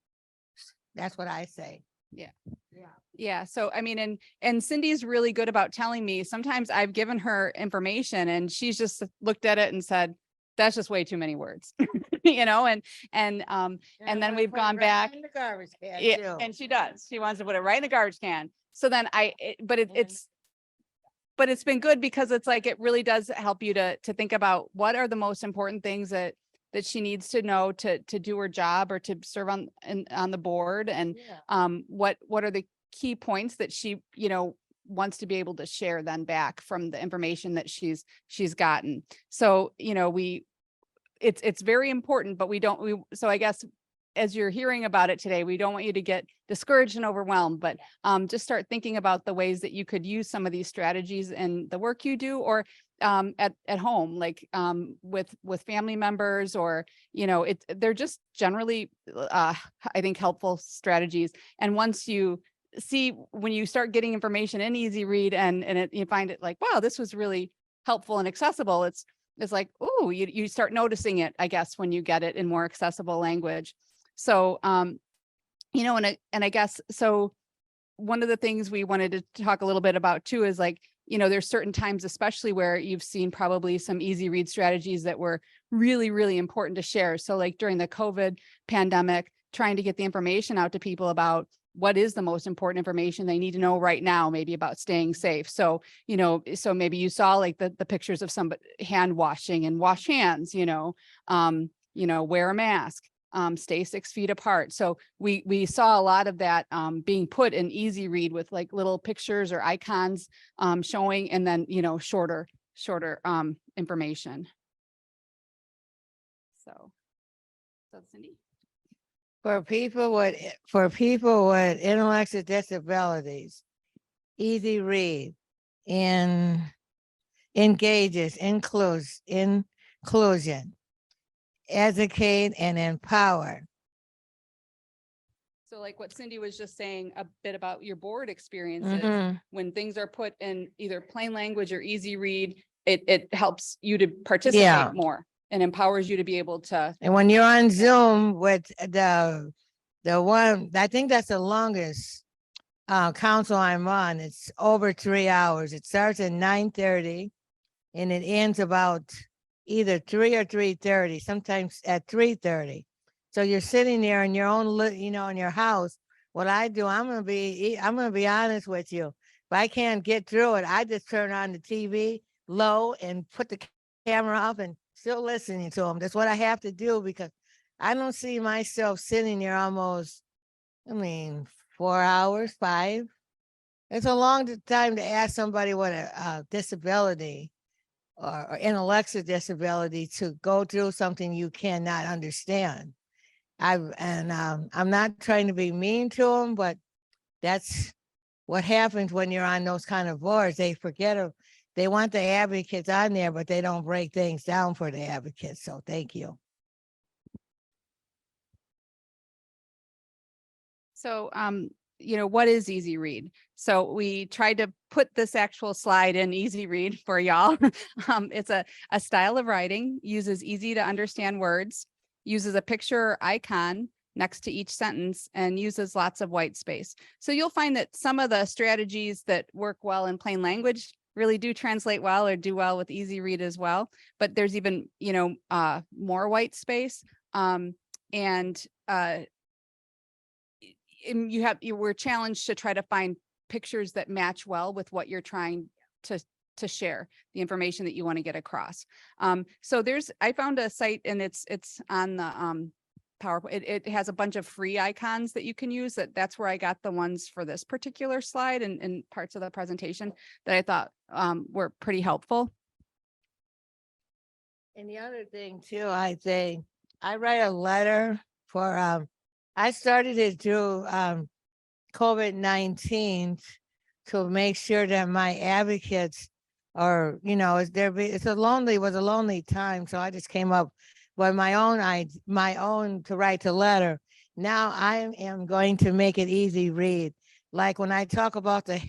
That's what I say. Yeah. So, I mean, and Cindy's really good about telling me. Sometimes I've given her information and she's just looked at it and said, that's just way too many words, and then we've gone back. In the garbage can Yeah, too. and she does. She wants to put it right in the garbage can. So then but it's been good, because it's like, it really does help you to think about what are the most important things that she needs to know to do her job or to serve on the board. And Yeah. what are the key points that she, wants to be able to share then back from the information that she's gotten. So, it's very important, but so I guess as you're hearing about it today, we don't want you to get discouraged and overwhelmed, but just start thinking about the ways that you could use some of these strategies in the work you do, or at home, like with family members, or they're just generally I think helpful strategies. And once you see, when you start getting information in easy read and you find it like, wow, this was really helpful and accessible, it's like, oh, you start noticing it, I guess, when you get it in more accessible language. So, and I guess, so one of the things we wanted to talk a little bit about too is, like, there's certain times, especially where you've seen probably some easy read strategies that were really, really important to share. So like during the COVID pandemic, trying to get the information out to people about what is the most important information they need to know right now, maybe about staying safe. So, so maybe you saw like the pictures of somebody hand washing and wash hands, wear a mask, stay 6 feet apart. So we saw a lot of that being put in easy read with like little pictures or icons showing, and then, shorter information. So Cindy. For people with intellectual disabilities, easy read engages inclusion, educate, and empower. So like what Cindy was just saying a bit about your board experiences, Mhm. when things are put in either plain language or easy read, it helps you to participate Yeah. more and empowers you to be able to. And when you're on Zoom with the one, I think that's the longest council I'm on, it's over 3 hours. It starts at 9:30 and it ends about either 3 or 3:30, sometimes at 3:30. So you're sitting there in your own, in your house. What I do, I'm gonna be honest with you. If I can't get through it, I just turn on the TV low and put the camera off and still listening to them. That's what I have to do, because I don't see myself sitting there almost, 4 hours, 5. It's a long time to ask somebody with a disability or intellectual disability to go through something you cannot understand. I'm not trying to be mean to them, but that's what happens when you're on those kind of boards. They forget they want the advocates on there, but they don't break things down for the advocates. So thank you. So, what is Easy Read? So we tried to put this actual slide in Easy Read for y'all. It's a style of writing, uses easy to understand words, uses a picture or icon next to each sentence, and uses lots of white space. So you'll find that some of the strategies that work well in plain language really do translate well or do well with Easy Read as well. But there's even, more white space. You were challenged to try to find pictures that match well with what you're trying to share, the information that you want to get across. So I found a site, and it's on the PowerPoint. It has a bunch of free icons that you can use. That's where I got the ones for this particular slide and parts of the presentation that I thought were pretty helpful. And the other thing too, I think I write a letter for I started it through COVID-19 to make sure that my advocates are, it's a lonely time. So I just came up with my own to write the letter. Now I am going to make it easy read. Like when I talk about the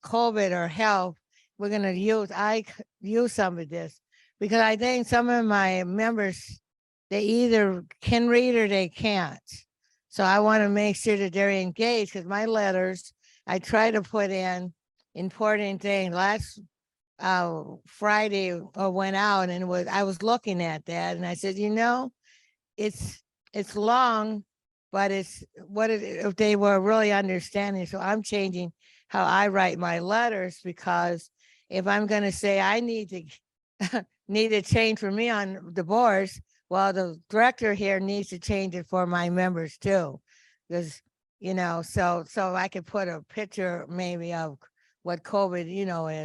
COVID or health, we're going to use some of this because I think some of my members, they either can read or they can't. So I want to make sure that they're engaged because my letters, I try to put in important things. Last Friday went out and I was looking at that and I said, it's long, but if they were really understanding. So I'm changing how I write my letters because if I'm going to say I need to change for me on the boards, well, the director here needs to change it for my members too, because, so I could put a picture maybe of what COVID,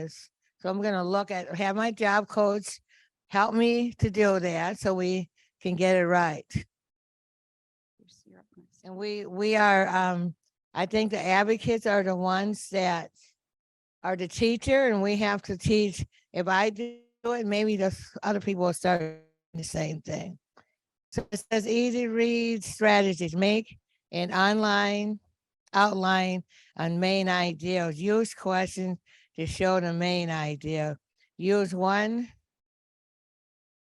is. So I'm going to have my job coach help me to do that so we can get it right. And we are, I think the advocates are the ones that are the teacher, and we have to teach. If I do it, maybe the other people will start the same thing. So it says easy read strategies. Make an online outline on main ideas. Use questions to show the main idea. Use one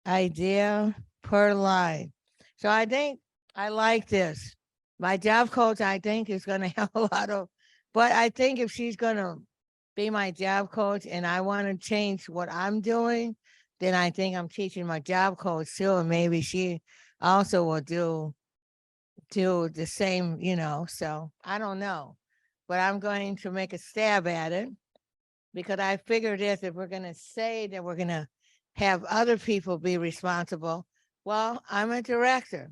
idea per line. So I think I like this. My job coach, I think, is going to have a lot of, but I think if she's going to be my job coach and I want to change what I'm doing, then I think I'm teaching my job coach too. And maybe she also will do the same, so I don't know, but I'm going to make a stab at it because I figured if we're going to say that we're going to have other people be responsible, well, I'm a director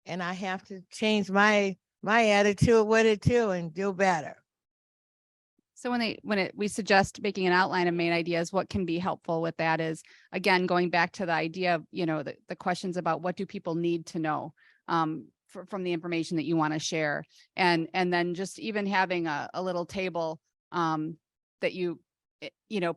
and I have to change my attitude with it too and do better. So we suggest making an outline of main ideas, what can be helpful with that is, again, going back to the idea of, the questions about what do people need to know from the information that you want to share. And then just even having a little table that you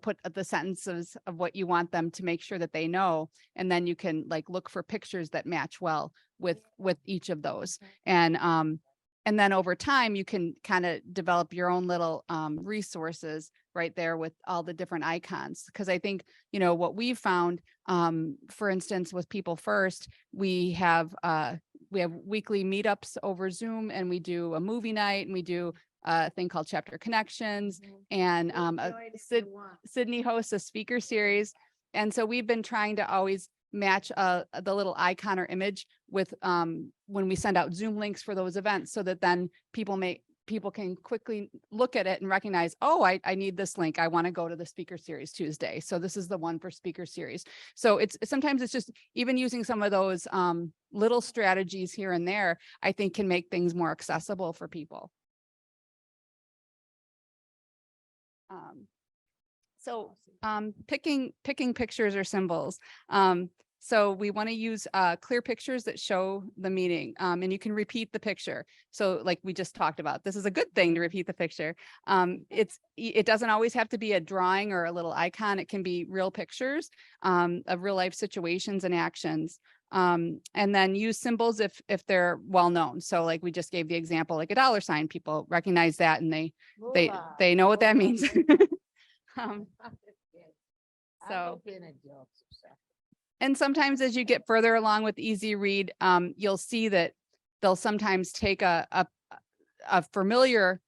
put the sentences of what you want them to make sure that they know. And then you can look for pictures that match well with each of those. And then over time, you can kind of develop your own little resources right there with all the different icons. Because I think, what we've found, for instance, with People First, we have weekly meetups over Zoom, and we do a movie night, and we do a thing called Chapter Connections, and Sydney hosts a speaker series. And so we've been trying to always match the little icon or image with when we send out Zoom links for those events, so that then people can quickly look at it and recognize, oh, I need this link. I want to go to the speaker series Tuesday. So this is the one for speaker series. So sometimes it's just even using some of those little strategies here and there, I think can make things more accessible for people. So picking pictures or symbols. So we want to use clear pictures that show the meaning, and you can repeat the picture. So like we just talked about, this is a good thing to repeat the picture. It doesn't always have to be a drawing or a little icon. It can be real pictures of real life situations and actions. And then use symbols if they're well known. So like we just gave the example, like a dollar sign, people recognize that and they know what that means. Um, so, and sometimes as you get further along with Easy Read, you'll see that they'll sometimes take a familiar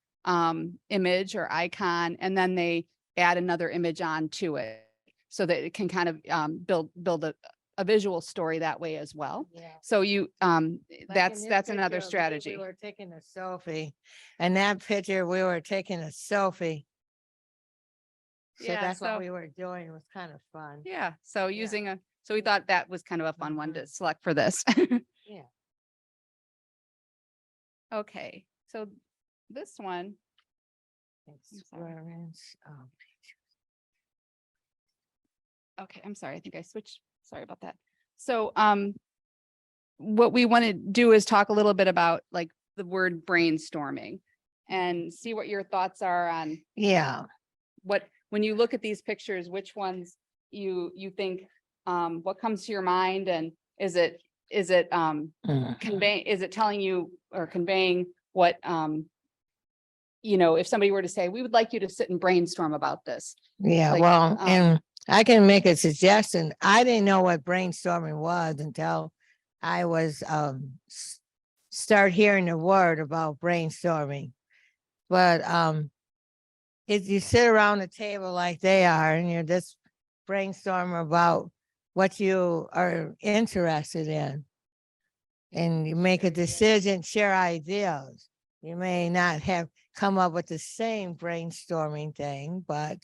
image or icon, and then they add another image on to it so that it can kind of build a visual story that way as well. Yeah. So you Like in that's this another picture, strategy. We were taking a selfie, and that picture, we were taking a selfie. So Yeah, that's so- what we were doing. It was kind of fun. Yeah. So so we thought that was kind of a fun one to select for this. Yeah. Okay, so this one, sorry. Experience, okay, I'm sorry, I think I switched. Sorry about that. So what we want to do is talk a little bit about like the word brainstorming and see what your thoughts are on Yeah. when you look at these pictures, which ones you think what comes to your mind, and is it is it telling you or conveying what if somebody were to say, we would like you to sit and brainstorm about this. Yeah, Like, well, and I can make a suggestion. I didn't know what brainstorming was until I was start hearing the word about brainstorming. But if you sit around the table like they are and you're just brainstorm about what you are interested in, and you make a decision, share ideas. You may not have come up with the same brainstorming thing, but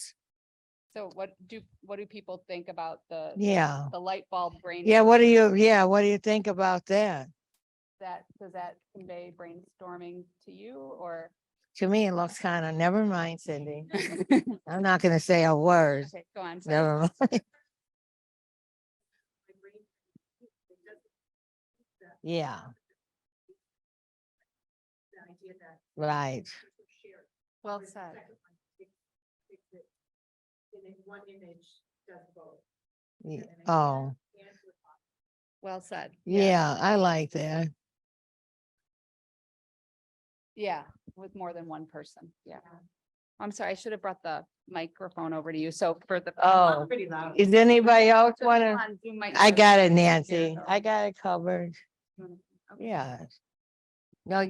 So what do people think about the yeah. the light bulb brain? What do you think about that? Does that convey brainstorming to you, or? To me, it looks kind of, never mind, Cindy. I'm not gonna say a word. Okay, go on. Sorry. Never mind. Yeah. Right. Well said. Yeah. Oh, Well said. yeah, I like that. Yeah, with more than one person. Yeah. I'm sorry, I should have brought the microphone over to you. So for the. Oh, is anybody else wanna? On Zoom mic- I got it, Nancy. I got it covered. Yeah. No,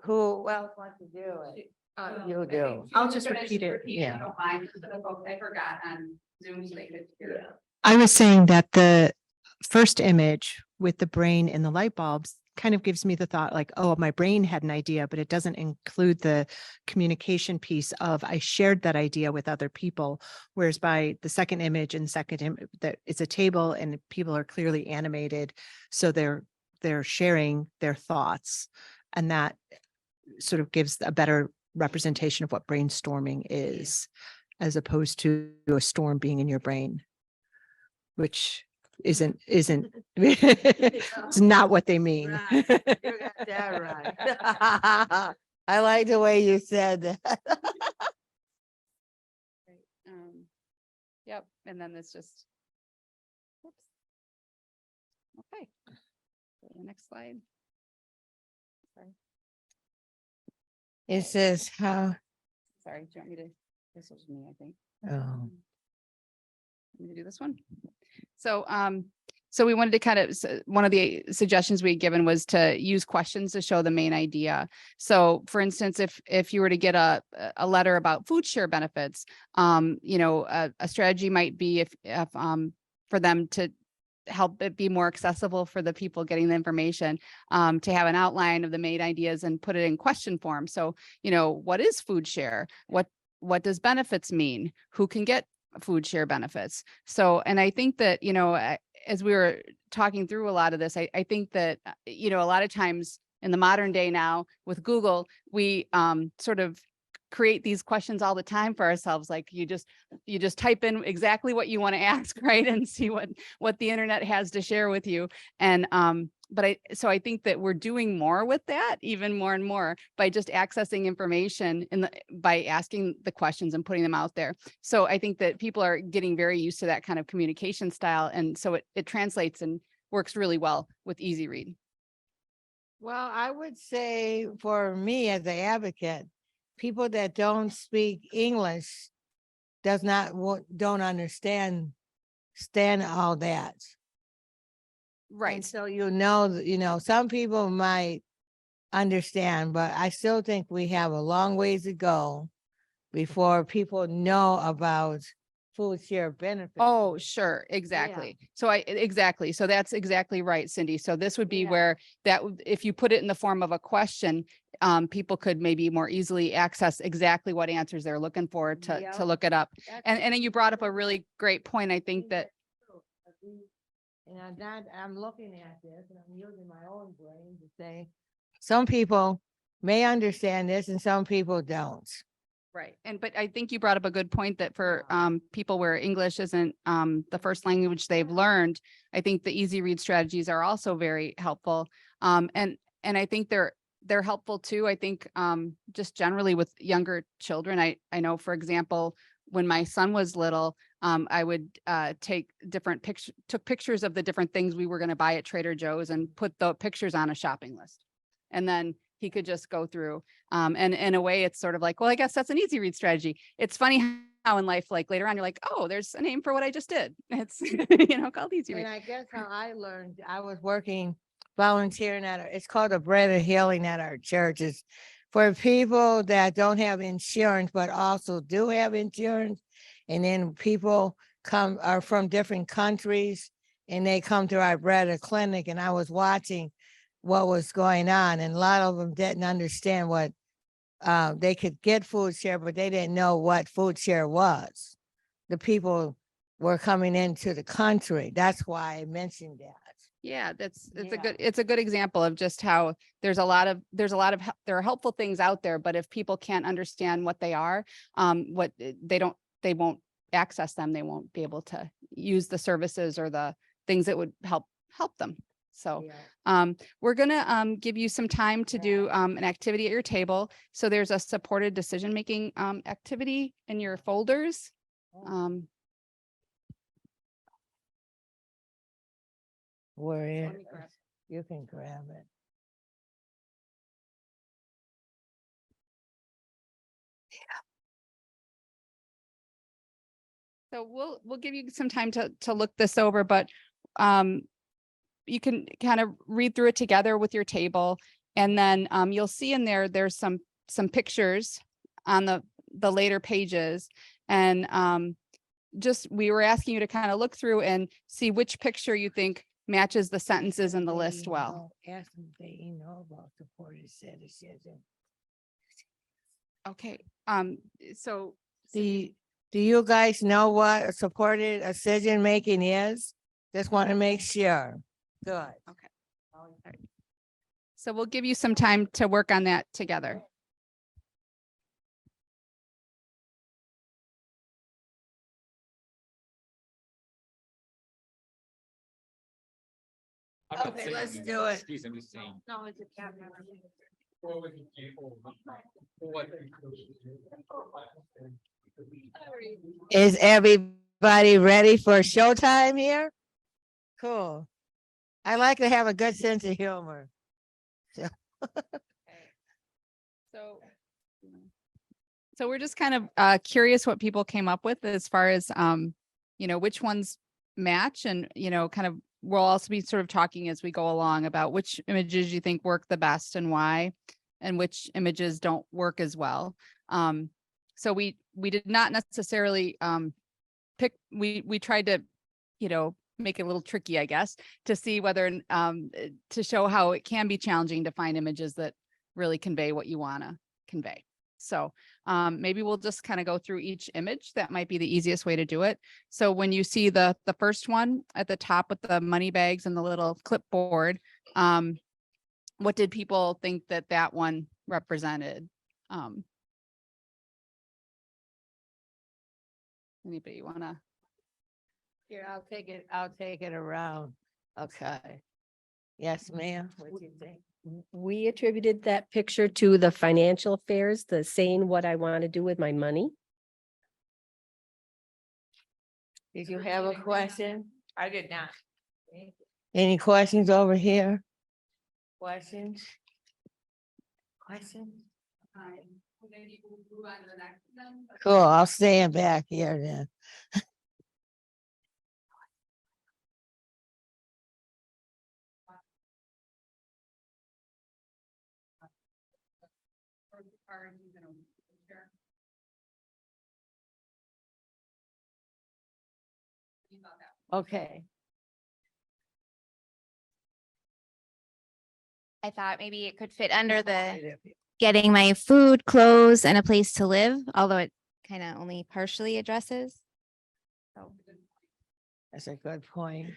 who else wants to do it? You do. I'll just repeat it. Yeah. I forgot on Zoom so they could hear it. I was saying that the first image with the brain and the light bulbs kind of gives me the thought like, oh, my brain had an idea, but it doesn't include the communication piece of I shared that idea with other people. Whereas by the second image and that it's a table and people are clearly animated. So they're sharing their thoughts, and that sort of gives a better representation of what brainstorming is, as opposed to a storm being in your brain, which isn't it's not what they mean. You got that right. I like the way you said that. Yep, and then it's just. Whoops. Okay. Go to the next slide. Sorry, It says how, sorry, do you want me to, this was me, I think. oh, Want me to do this one? So, so we wanted to kind of, one of the suggestions we had given was to use questions to show the main idea. So for instance, if you were to get a letter about food share benefits, a strategy might be if for them to help it be more accessible for the people getting the information, to have an outline of the main ideas and put it in question form. So, what is food share? What does benefits mean? Who can get food share benefits? So, and I think that, as we were talking through a lot of this, I think that, a lot of times in the modern day now with Google, we sort of create these questions all the time for ourselves. Like you just type in exactly what you want to ask, right? And see what the internet has to share with you. And but I think that we're doing more with that, even more and more, by just accessing information by asking the questions and putting them out there. So I think that people are getting very used to that kind of communication style. And so it translates and works really well with Easy Read. Well, I would say for me as an advocate, people that don't speak English don't understand all that. Right. And so some people might understand, but I still think we have a long ways to go before people know about food share benefits. Oh, sure. Exactly. So exactly. So that's exactly right, Cindy. So this would be Yeah. where if you put it in the form of a question, people could maybe more easily access exactly what answers they're looking for to Yep. look it up. That's And then you brought up a really great point. I think that And I'm looking at this and I'm using my own brain to say, some people may understand this and some people don't. right. But I think you brought up a good point that for people where English isn't the first language they've learned, I think the easy read strategies are also very helpful. And I think they're helpful too. I think just generally with younger children, I know, for example, when my son was little, I would took pictures of the different things we were going to buy at Trader Joe's and put the pictures on a shopping list. And then he could just go through. And in a way, it's sort of like, well, I guess that's an easy read strategy. It's funny how in life, like later on, you're like, oh, there's a name for what I just did. It's, called easy read. And I guess how I learned, I was volunteering it's called the Bread of Healing at our churches for people that don't have insurance, but also do have insurance. And then people are from different countries and they come to our Bread of Clinic, and I was watching what was going on, and a lot of them didn't understand what they could get food share, but they didn't know what food share was. The people were coming into the country. That's why I mentioned that. Yeah, it's a good example of just how there are helpful things out there, but if people can't understand what they are, they won't access them. They won't be able to use the services or the things that would help them. So we're gonna give you some time to do an activity at your table. So there's a supported decision-making activity in your folders. Where you can grab it. So we'll give you some time to look this over, but you can kind of read through it together with your table, and then you'll see in there's some pictures on the later pages, and we were asking you to kind of look through and see which picture you think matches the sentences in the list well. Ask them if they know about supported citizenship. Okay. So do you guys know what a supported decision making is? Just want to make sure. Good. Okay. All right. So we'll give you some time to work on that together. Okay, let's do it. I'm just saying. No, it's a camera. Is everybody ready for showtime here? Cool. I like to have a good sense of humor. So we're just kind of curious what people came up with as far as which ones match, and kind of we'll also be sort of talking as we go along about which images you think work the best and why, and which images don't work as well. So we did not necessarily pick, we tried to, make it a little tricky, I guess, to see whether to show how it can be challenging to find images that really convey what you want to convey. So maybe we'll just kind of go through each image. That might be the easiest way to do it. So when you see the first one at the top with the money bags and the little clipboard, what did people think that one represented? Anybody wanna? Here, I'll take it around. Okay. Yes, ma'am. What do you think? We attributed that picture to the financial affairs, the saying what I want to do with my money. Did you have a question? I did not. Any questions over here? Questions? Questions? Cool, I'll stand back here then. Okay. I thought maybe it could fit under the getting my food, clothes, and a place to live, although it kind of only partially addresses. That's a good point.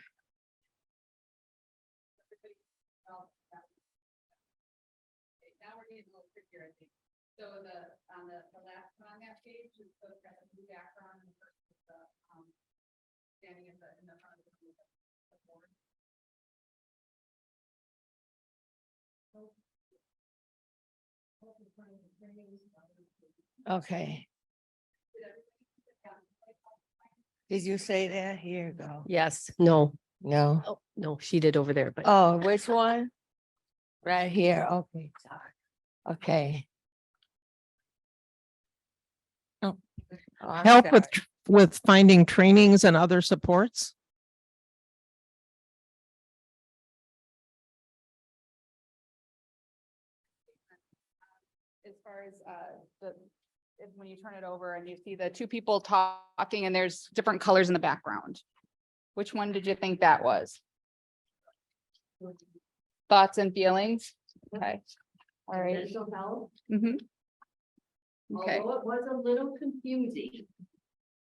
Now we're getting a little trickier, I think. So on the last one on that page, is the kind of blue background and the first is the, standing in the front of the board. Okay. Did you say that? Here you go. Yes, no, No. oh, no, she did over there, but Oh, which one? Right here. Okay, sorry. Okay. Oh, I'm Help sorry. with finding trainings and other supports. As far as when you turn it over and you see the two people talking and there's different colors in the background. Which one did you think that was? Thoughts and feelings? Okay. All right. mental health, Mhm. Okay, although it was a little confusing.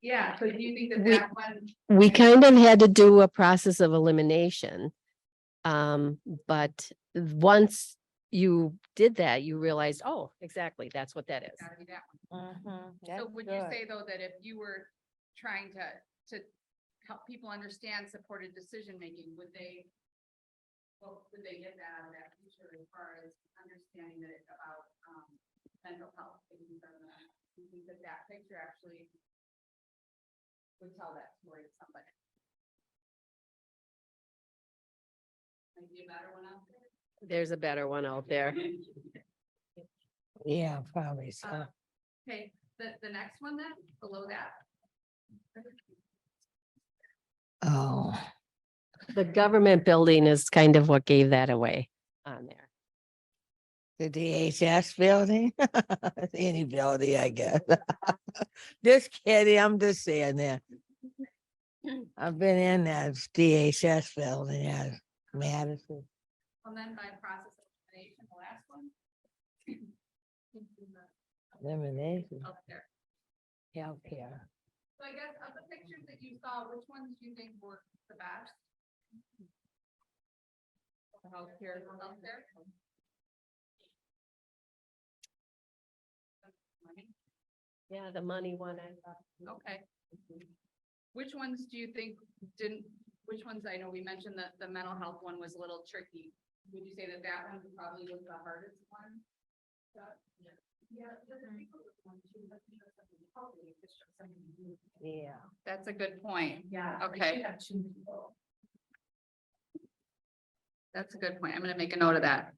yeah, so do you think that We- that one? We kind of had to do a process of elimination. But once you did that, you realized, oh, exactly, that's what that is. Gotta be that one. Mhm, So that's would you good. say though that if you were trying to help people understand supported decision making, would they? Well, would they get that out of that feature as far as understanding that it's about mental health things and that? Do you think that that picture actually would tell that story to somebody? Maybe a better one out there? There's a better one out there. Yeah, probably so. Okay, the next one then, below that. Oh, The government building is kind of what gave that away on there. the DHS building? Any building, I guess. Just kidding, I'm just saying that. I've been in that DHS building at Madison. And then by process of elimination, the last one. Elimination, Up there. healthcare. So I guess of the pictures that you saw, which ones do you think were the best? The healthcare, healthcare. Yeah, the money one, I thought. Okay. Which ones do you think didn't, which ones, I know we mentioned that the mental health one was a little tricky. Would you say that that one probably was the hardest one? Yeah. That's a good point. Yeah. Okay. That's a good point. I'm gonna make a note of that.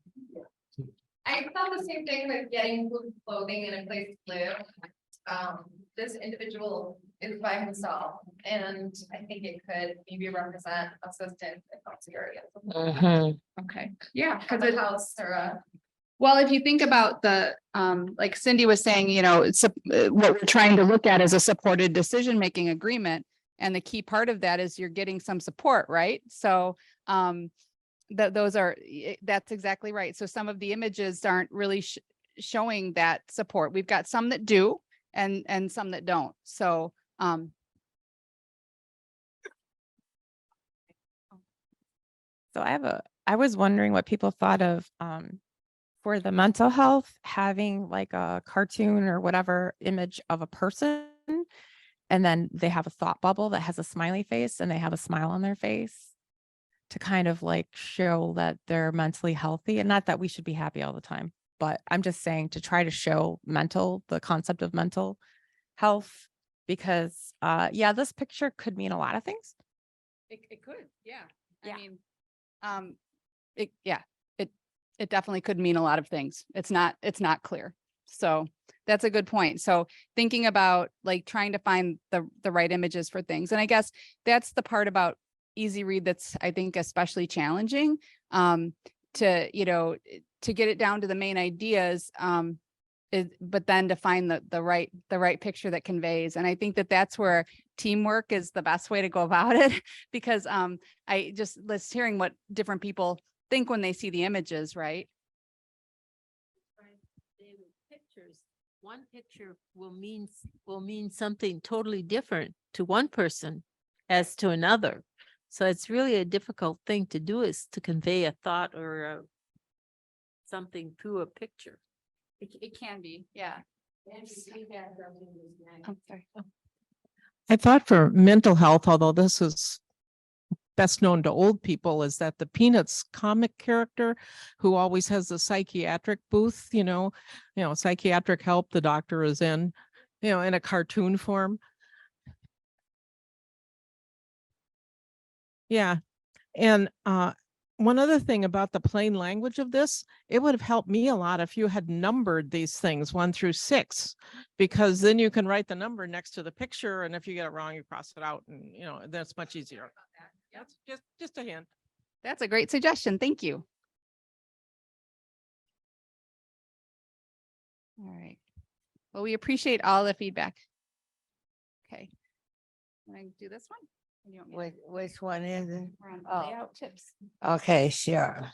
I found the same thing with getting food, clothing, and a place to live. This individual is by himself, and I think it could maybe represent assistance in health areas. Mhm. Okay, yeah, Because because a house or a. well, if you think about the, like Cindy was saying, you know, it's what we're trying to look at is a supported decision-making agreement. And the key part of that is you're getting some support, right? So, those are, that's exactly right. So some of the images aren't really showing that support. We've got some that do and some that don't. So, So I was wondering what people thought of, for the mental health, having like a cartoon or whatever image of a person. and then they have a thought bubble that has a smiley face and they have a smile on their face to kind of like show that they're mentally healthy. And not that we should be happy all the time, but I'm just saying to try to show the concept of mental health, because yeah, this picture could mean a lot of things. It could, yeah. Yeah. I mean, it definitely could mean a lot of things. It's not clear. So that's a good point. So thinking about like trying to find the right images for things. And I guess that's the part about Easy Read that's, I think, especially challenging, to, you know, to get it down to the main ideas, but then to find the right picture that conveys. And I think that that's where teamwork is the best way to go about it, because I just was hearing what different people think when they see the images, right? Pictures, one picture will mean something totally different to one person as to another. So it's really a difficult thing to do, is to convey a thought or something through a picture. It can be, yeah. I'm sorry. I thought for mental health, although this is best known to old people, is that the Peanuts comic character who always has the psychiatric booth, psychiatric help the doctor is in, in a cartoon form. Yeah. And one other thing about the plain language of this, it would have helped me a lot if you had numbered these things 1 through 6, because then you can write the number next to the picture. And if you get it wrong, you cross it out, and that's much easier. That's just a hint. That's a great suggestion. Thank you. All right. Well, we appreciate all the feedback. Okay. Can I do this one? Or do you want me to- Which one is it? We're on Oh. layout tips. Okay, sure.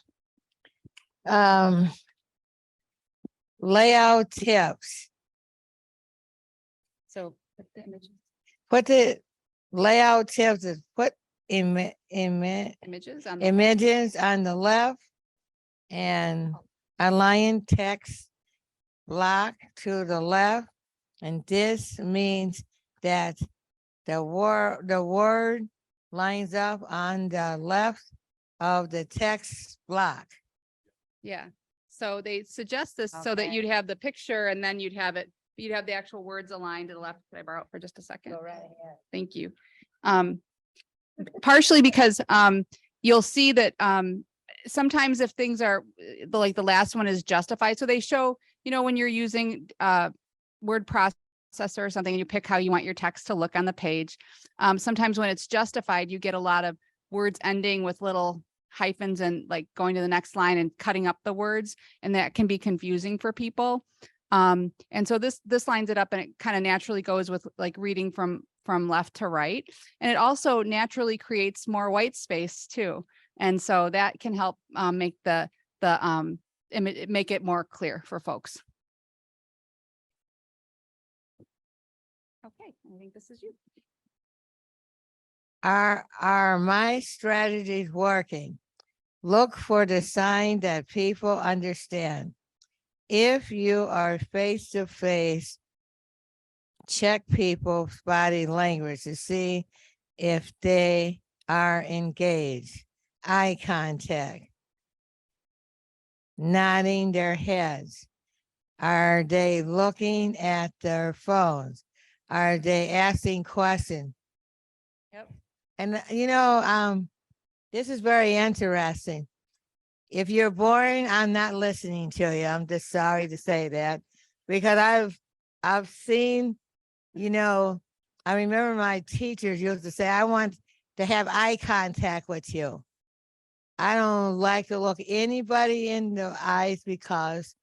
Layout tips. So put the images Put the layout tips is put images on the images on the left and align text block to the left. And this means that the word lines up on the left of the text block. Yeah. So they suggest this so that Okay. you'd have the picture and then you'd have the actual words aligned to the left. Could I borrow it for just a second? Go right ahead. Thank you. Partially because you'll see that sometimes if things are like the last one is justified. So they show, when you're using word processor or something and you pick how you want your text to look on the page. Sometimes when it's justified, you get a lot of words ending with little hyphens and like going to the next line and cutting up the words. And that can be confusing for people. And so this lines it up and it kind of naturally goes with like reading from left to right. And it also naturally creates more white space too. And so that can help make the image, make it more clear for folks. Okay, I think this is you. Are my strategies working? Look for the sign that people understand. If you are face to face, check people's body language to see if they are engaged. Eye contact, nodding their heads. Are they looking at their phones? Are they asking questions? Yep. And this is very interesting. If you're boring, I'm not listening to you. I'm just sorry to say that, because I've seen, I remember my teachers used to say, I want to have eye contact with you. I don't like to look anybody in the eyes because,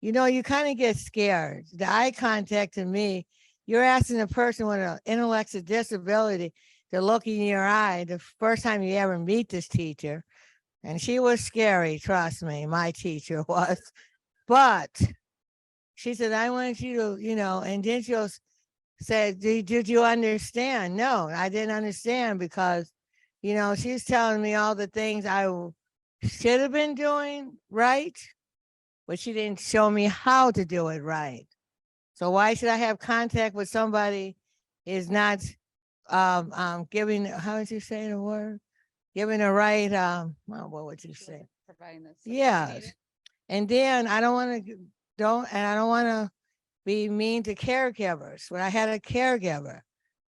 you kind of get scared. The eye contact to me, you're asking a person with an intellectual disability to look in your eye the first time you ever meet this teacher. And she was scary, trust me, my teacher was. But she said, I want you to, and then she'll say, did you understand? No, I didn't understand because, she's telling me all the things I should have been doing right, but she didn't show me how to do it right. So why should I have contact with somebody is not giving, how would you say the word? Giving the right, well, what would you say? Providing this. Yes. And then I don't want to, I don't want to be mean to caregivers. When I had a caregiver,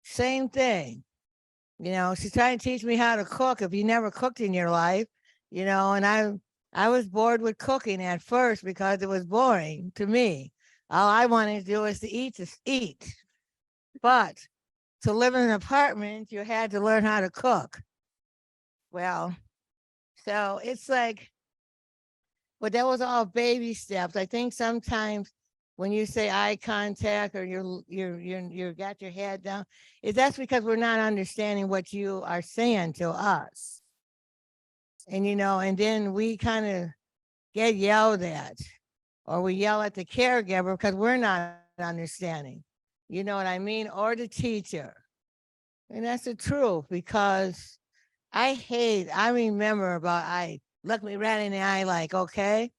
same thing. You know, she's trying to teach me how to cook. If you never cooked in your life, you know, and I was bored with cooking at first because it was boring to me. All I wanted to do was to eat. But to live in an apartment, you had to learn how to cook. Well, so it's like, but that was all baby steps. I think sometimes when you say eye contact or you got your head down, that's because we're not understanding what you are saying to us. And you know, and then we kind of get yelled at, or we yell at the caregiver because we're not understanding. You know what I mean? Or the teacher. And that's the truth, because I remember about, I look me right in the eye like, okay,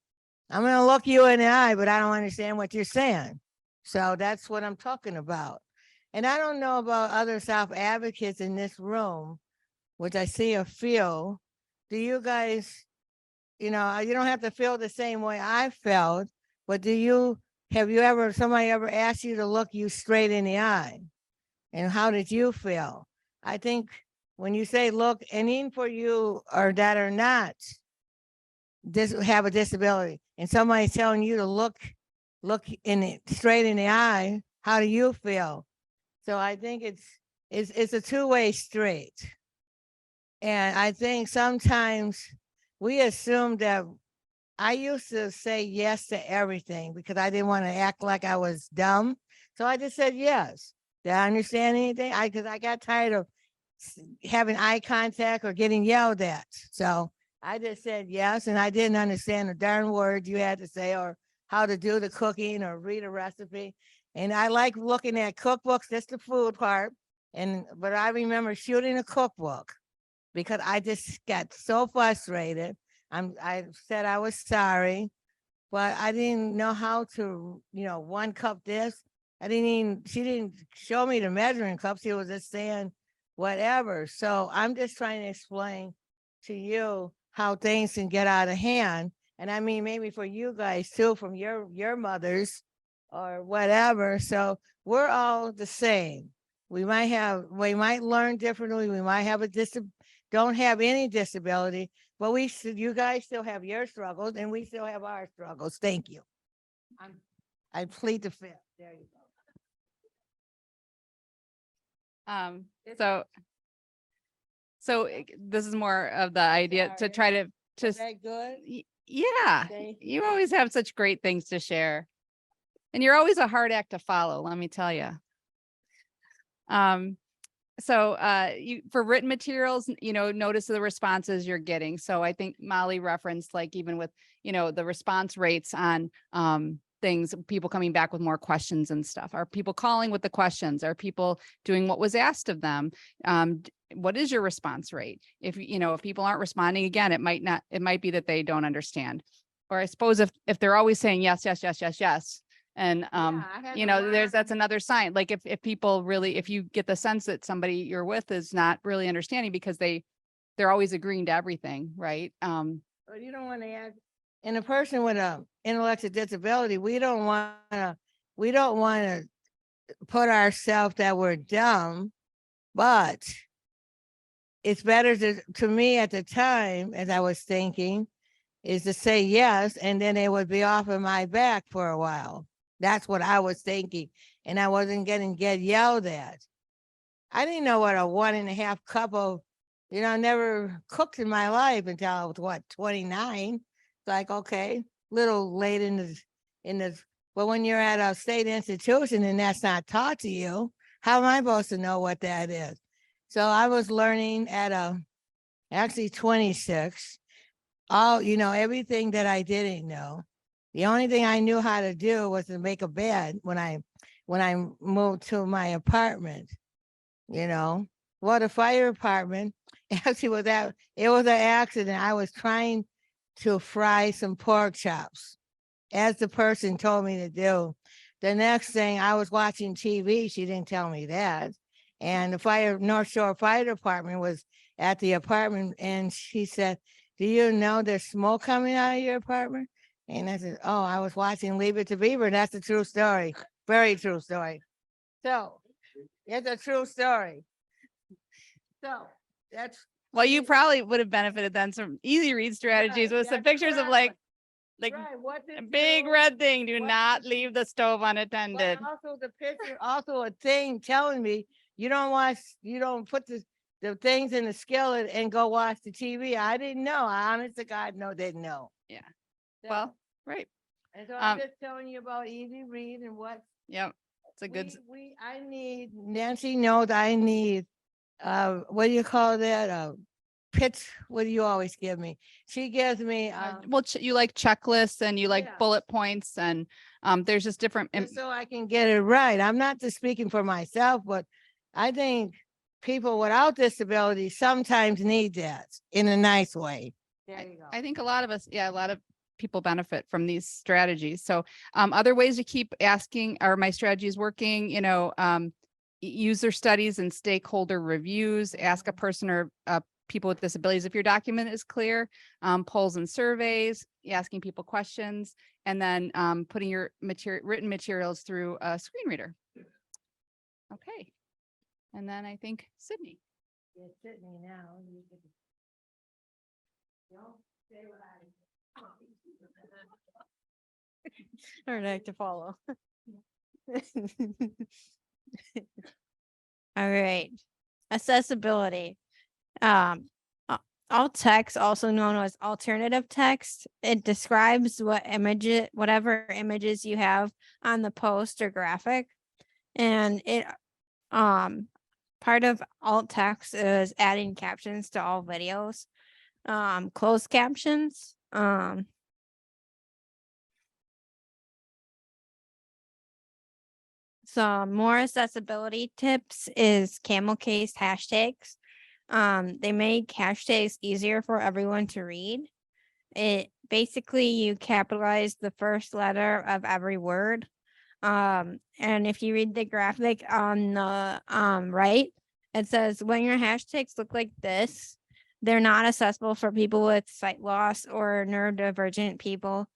I'm going to look you in the eye, but I don't understand what you're saying. So that's what I'm talking about. And I don't know about other South advocates in this room, which I see a few. Do you guys, you know, you don't have to feel the same way I felt, but have you ever, somebody ever asked you to look you straight in the eye? And how did you feel? I think when you say look, and even for you or that are not have a disability, and somebody's telling you to look in it straight in the eye, how do you feel? So I think it's a two-way street. And I think sometimes we assume that, I used to say yes to everything because I didn't want to act like I was dumb. So I just said yes. Did I understand anything? Because I got tired of having eye contact or getting yelled at. So I just said yes, and I didn't understand the darn words you had to say or how to do the cooking or read a recipe. And I like looking at cookbooks, just the food part. But I remember shooting a cookbook because I just got so frustrated. I said I was sorry, but I didn't know how to, you know, 1 cup this. She didn't show me the measuring cup. She was just saying whatever. So I'm just trying to explain to you how things can get out of hand. And I mean, maybe for you guys too, from your mothers or whatever. So we're all the same. We might learn differently. We might have don't have any disability, but you guys still have your struggles and we still have our struggles. Thank you. I plead the fifth. There you go. This is more of the idea to try to Is just, that good? yeah, Thank you always have such great things to share. And you're always a hard act to follow, let me tell you. For written materials, you know, notice the responses you're getting. So I think Molly referenced, like, even with, you know, the response rates on things, people coming back with more questions and stuff. Are people calling with the questions? Are people doing what was asked of them? What is your response rate? If people aren't responding, again, it might be that they don't understand. Or I suppose if they're always saying yes, yes, yes, yes, yes, and that's another sign. Like if people really, if you get the sense that somebody you're with is not really understanding because they're always agreeing to everything, right? But you don't want to add, and a person with a intellectual disability, we don't want to put ourselves that we're dumb, but it's better to me at the time, as I was thinking, is to say yes, and then they would be off of my back for a while. That's what I was thinking. And I wasn't get yelled at. I didn't know what a 1.5 cup of, I never cooked in my life until I was 29. It's like, okay, little late in the, but when you're at a state institution and that's not taught to you, how am I supposed to know what that is? So I was learning at actually 26, everything that I didn't know. The only thing I knew how to do was to make a bed when I moved to my apartment, Well, the fire department actually it was an accident. I was trying to fry some pork chops, as the person told me to do. the next thing, I was watching TV. She didn't tell me that. And the North Shore Fire Department was at the apartment, and she said, "Do you know there's smoke coming out of your apartment?" And I said, "Oh, I was watching Leave It to Beaver." That's a true story. Very true story. So it's a true story. So that's Well, you probably would have benefited then some easy read strategies with some that's pictures of like right. What a to big do, red thing. Do what not to leave the stove unattended. But also the picture, also a thing telling me you don't put the things in the skillet and go watch the TV. I didn't know. I honest to God, didn't know. Yeah. Well, right. And so I'm just telling you about easy read and what. Yep. It's a good. I need, Nancy knows I need, what do you call that? Pitch, what do you always give me? She gives me, Well, you like checklists and you like yeah. bullet points and there's just different. just so I can get it right. I'm not just speaking for myself, but I think people without disabilities sometimes need that in a nice way. There you go. I think a lot of us, yeah, a lot of people benefit from these strategies. So other ways to keep asking, are my strategies working? User studies and stakeholder reviews, ask a person or people with disabilities if your document is clear, polls and surveys, asking people questions, and then putting your written materials through a screen reader. Okay. And then I think Sydney. Yeah, Sydney now. Don't say what Hard act to follow. All right. Accessibility. Alt text, also known as alternative text, it describes whatever images you have on the post or graphic. And it part of alt text is adding captions to all videos. Closed captions. Some more accessibility tips is camel case hashtags. They make hashtags easier for everyone to read. It basically you capitalize the first letter of every word. And if you read the graphic on the right, it says when your hashtags look like this, they're not accessible for people with sight loss or neurodivergent people.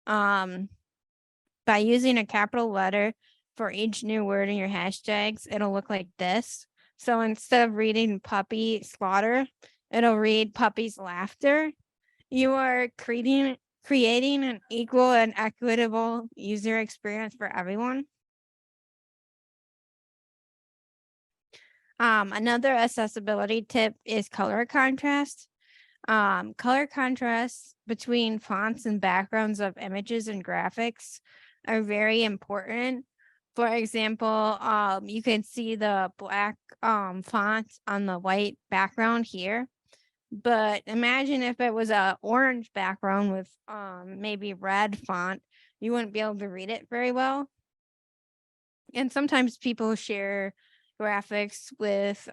By using a capital letter for each new word in your hashtags, it'll look like this. So instead of reading puppy slaughter, it'll read puppies laughter. You are creating an equal and equitable user experience for everyone. Another accessibility tip is color contrast. Color contrast between fonts and backgrounds of images and graphics are very important. For example, you can see the black font on the white background here. But imagine if it was a orange background with maybe red font, you wouldn't be able to read it very well. And sometimes people share graphics with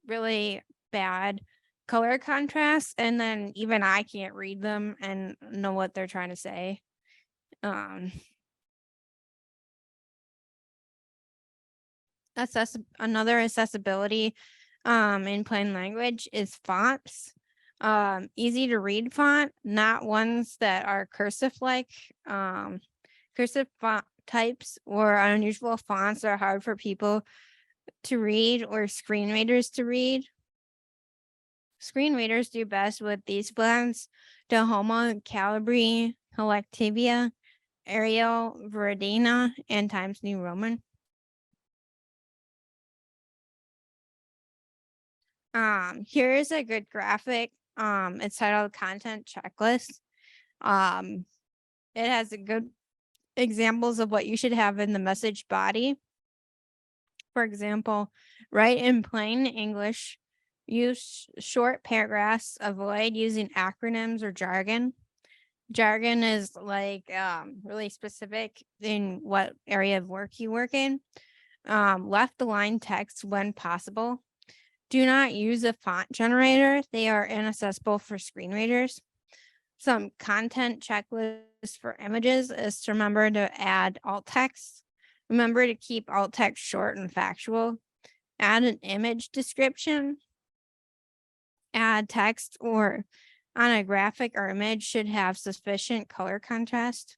really bad color contrast, and then even I can't read them and know what they're trying to say. Another accessibility in plain language is fonts. Easy to read font, not ones that are cursive like. Cursive font types or unusual fonts are hard for people to read or screen readers to read. Screen readers do best with these blends: Dahoma, Calibri, Collectivia, Arial, Veridina, and Times New Roman. Here is a good graphic. It's titled Content Checklist. It has a good examples of what you should have in the message body. For example, write in plain English, use short paragraphs, avoid using acronyms or jargon. Jargon is like really specific in what area of work you work in. Left align text when possible. Do not use a font generator. They are inaccessible for screen readers. Some content checklists for images is to remember to add alt text. Remember to keep alt text short and factual. Add an image description. Add text or on a graphic or image should have sufficient color contrast.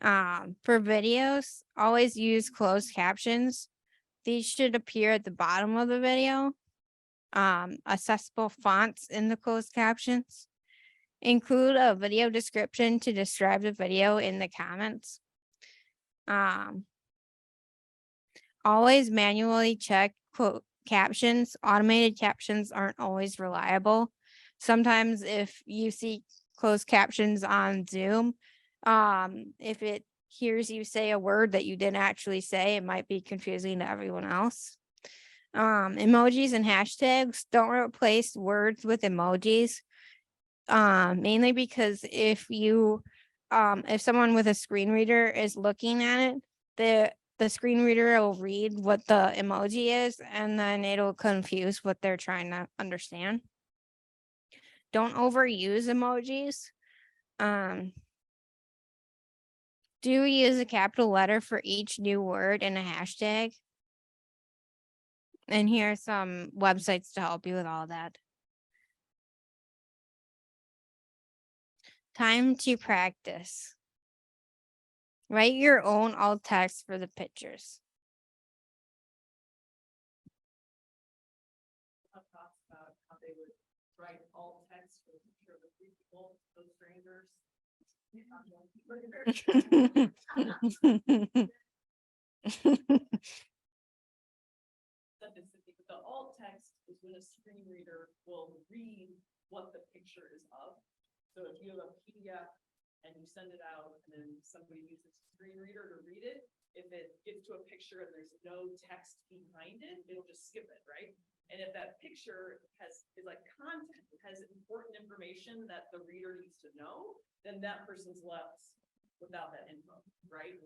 For videos, always use closed captions. These should appear at the bottom of the video. Accessible fonts in the closed captions. Include a video description to describe the video in the comments. Always manually check quote captions. Automated captions aren't always reliable. Sometimes if you see closed captions on Zoom, if it hears you say a word that you didn't actually say, it might be confusing to everyone else. Emojis and hashtags, don't replace words with emojis. Mainly because if someone with a screen reader is looking at it, the screen reader will read what the emoji is, and then it'll confuse what they're trying to understand. Don't overuse emojis. Do use a capital letter for each new word in a hashtag. And here are some websites to help you with all that. Time to practice. Write your own alt text for the pictures. Talks about how they would write alt text for the picture of the three people, those strangers. The alt text is when a screen reader will read what the picture is of. So if you have a PDF and you send it out and then somebody uses a screen reader to read it, if it gets to a picture and there's no text behind it, it'll just skip it, right? And if that picture is like content, it has important information that the reader needs to know, then that person's left without that info, right?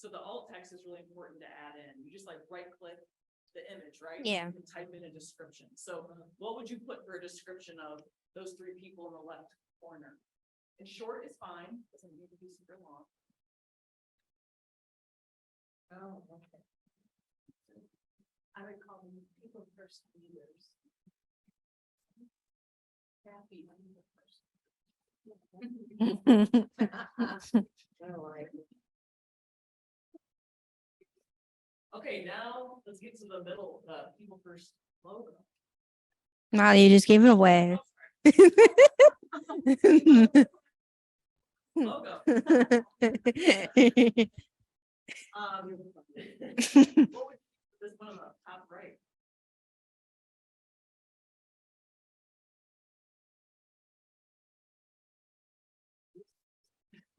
So the alt text is really important to add in. You just like right click the image, right? Yeah. You can type in a description. So what would you put for a description of those three people in the left corner? And short is fine, doesn't need to be super long. Oh, okay. I would call them people first leaders. Happy people first. Okay, now let's get to the middle, the people first logo. Wow, you just gave it away. Logo. What would this one on the top right?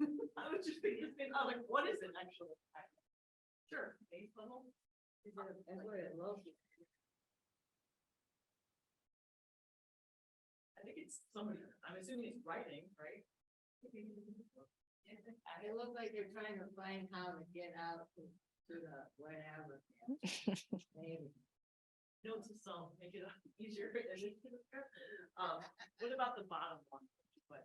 I was just thinking, I was like, what is it actually? Sure, base level. Is it that's what it looks like? I think it's somebody, I'm assuming it's writing, right? It looks like you're trying to find how to get out to the whatever. Maybe. Notes of some, make it easier. What about the bottom one? What?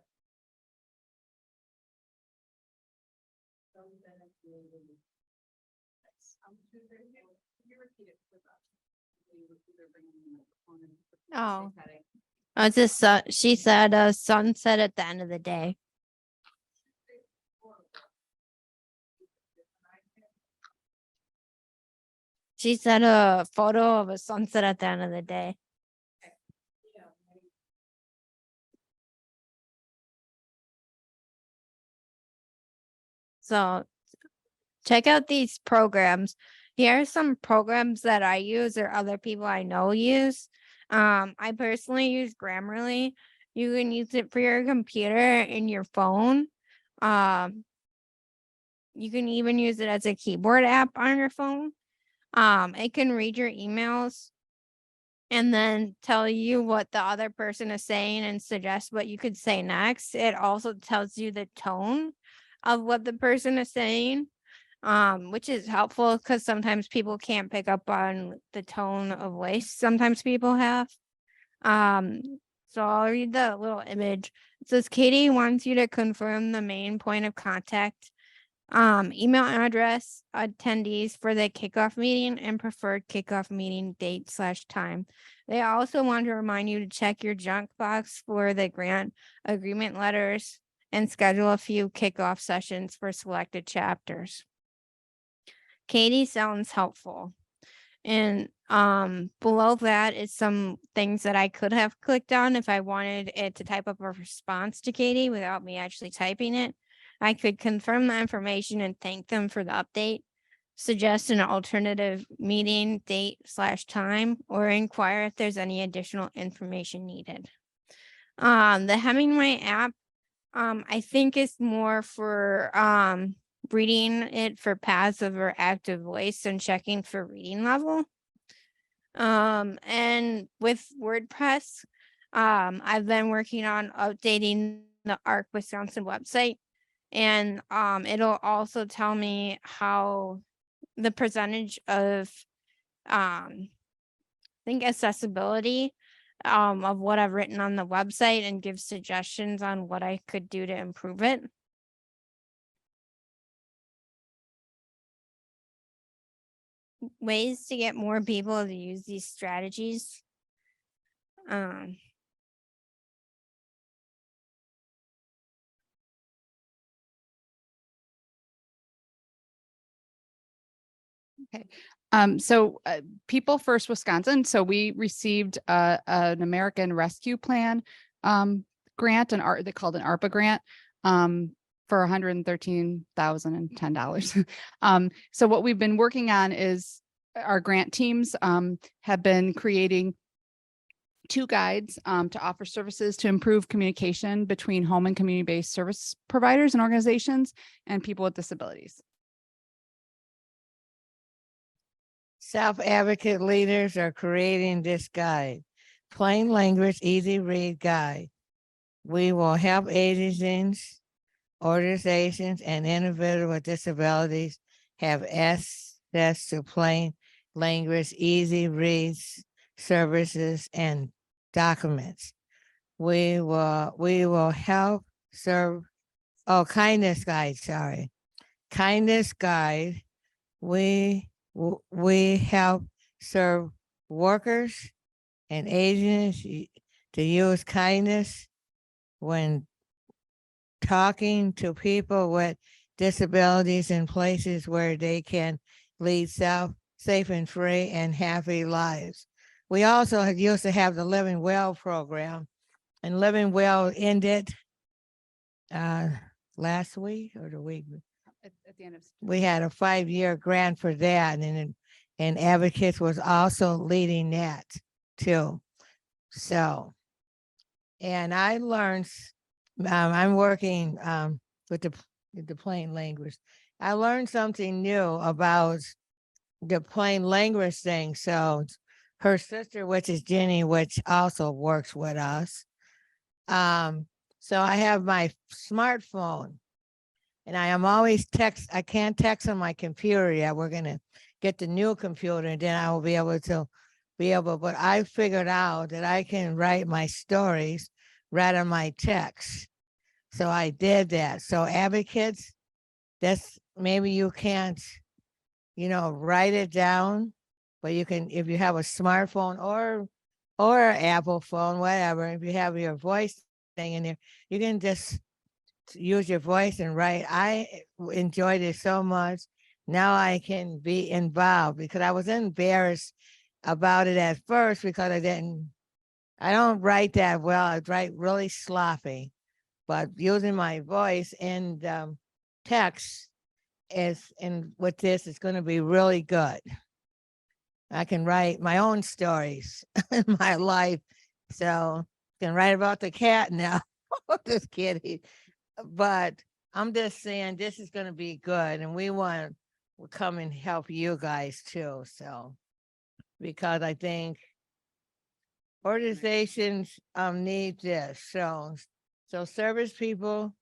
Oh, it's just she said sunset at the end of the day. She said a photo of a sunset at the end of the day. So check out these programs. Here are some programs that I use or other people I know use. I personally use Grammarly. You can use it for your computer and your phone. You can even use it as a keyboard app on your phone. It can read your emails and then tell you what the other person is saying and suggest what you could say next. It also tells you the tone of what the person is saying, which is helpful because sometimes people can't pick up on the tone of voice sometimes people have. So I'll read the little image. It says Katie wants you to confirm the main point of contact, email address, attendees for the kickoff meeting, and preferred kickoff meeting date/time. They also want to remind you to check your junk box for the grant agreement letters and schedule a few kickoff sessions for selected chapters. Katie sounds helpful. And below that is some things that I could have clicked on if I wanted it to type up a response to Katie without me actually typing it. I could confirm the information and thank them for the update, suggest an alternative meeting date/time, or inquire if there's any additional information needed. The Hemingway app, I think is more for reading it for passive or active voice and checking for reading level. And with WordPress, I've been working on updating the ARC Wisconsin website, and it'll also tell me how the percentage of I think accessibility of what I've written on the website and give suggestions on what I could do to improve it. Ways to get more people to use these strategies. Okay. So People First Wisconsin. So we received an American Rescue Plan grant, they called an ARPA grant for $113,010. So what we've been working on is our grant teams have been creating 2 guides to offer services to improve communication between home and community-based service providers and organizations and people with disabilities. Self-advocate leaders are creating this guide, plain language, easy read guide. We will help agencies, organizations, and individuals with disabilities have access to plain language, easy reads, services, and documents. We will help serve, kindness guide, sorry. Kindness guide. We help serve workers and agents to use kindness when talking to people with disabilities in places where they can lead safe and free and happy lives. We also used to have the Living Well program, and Living Well ended last week or the week. At the end of We had a 5-year grant for that, and Advocates was also leading that too. So, and I learned, I'm working with the plain language. I learned something new about the plain language thing. So her sister, which is Jenny, which also works with us. So I have my smartphone, and I am always I can't text on my computer yet. We're gonna get the new computer, and then I will be able, but I figured out that I can write my stories right on my text. So I did that. So advocates, that's, maybe you can't, write it down, but you can, if you have a smartphone or an Apple phone, whatever, if you have your voice thing in there, you can just use your voice and write. I enjoyed it so much. Now I can be involved, because I was embarrassed about it at first because I don't write that well. I write really sloppy, but using my voice and text with this, it's going to be really good. I can write my own stories in my life. So I can write about the cat now. Just kidding. But I'm just saying this is going to be good, and we'll come and help you guys too. So, because I think organizations need this. So services people,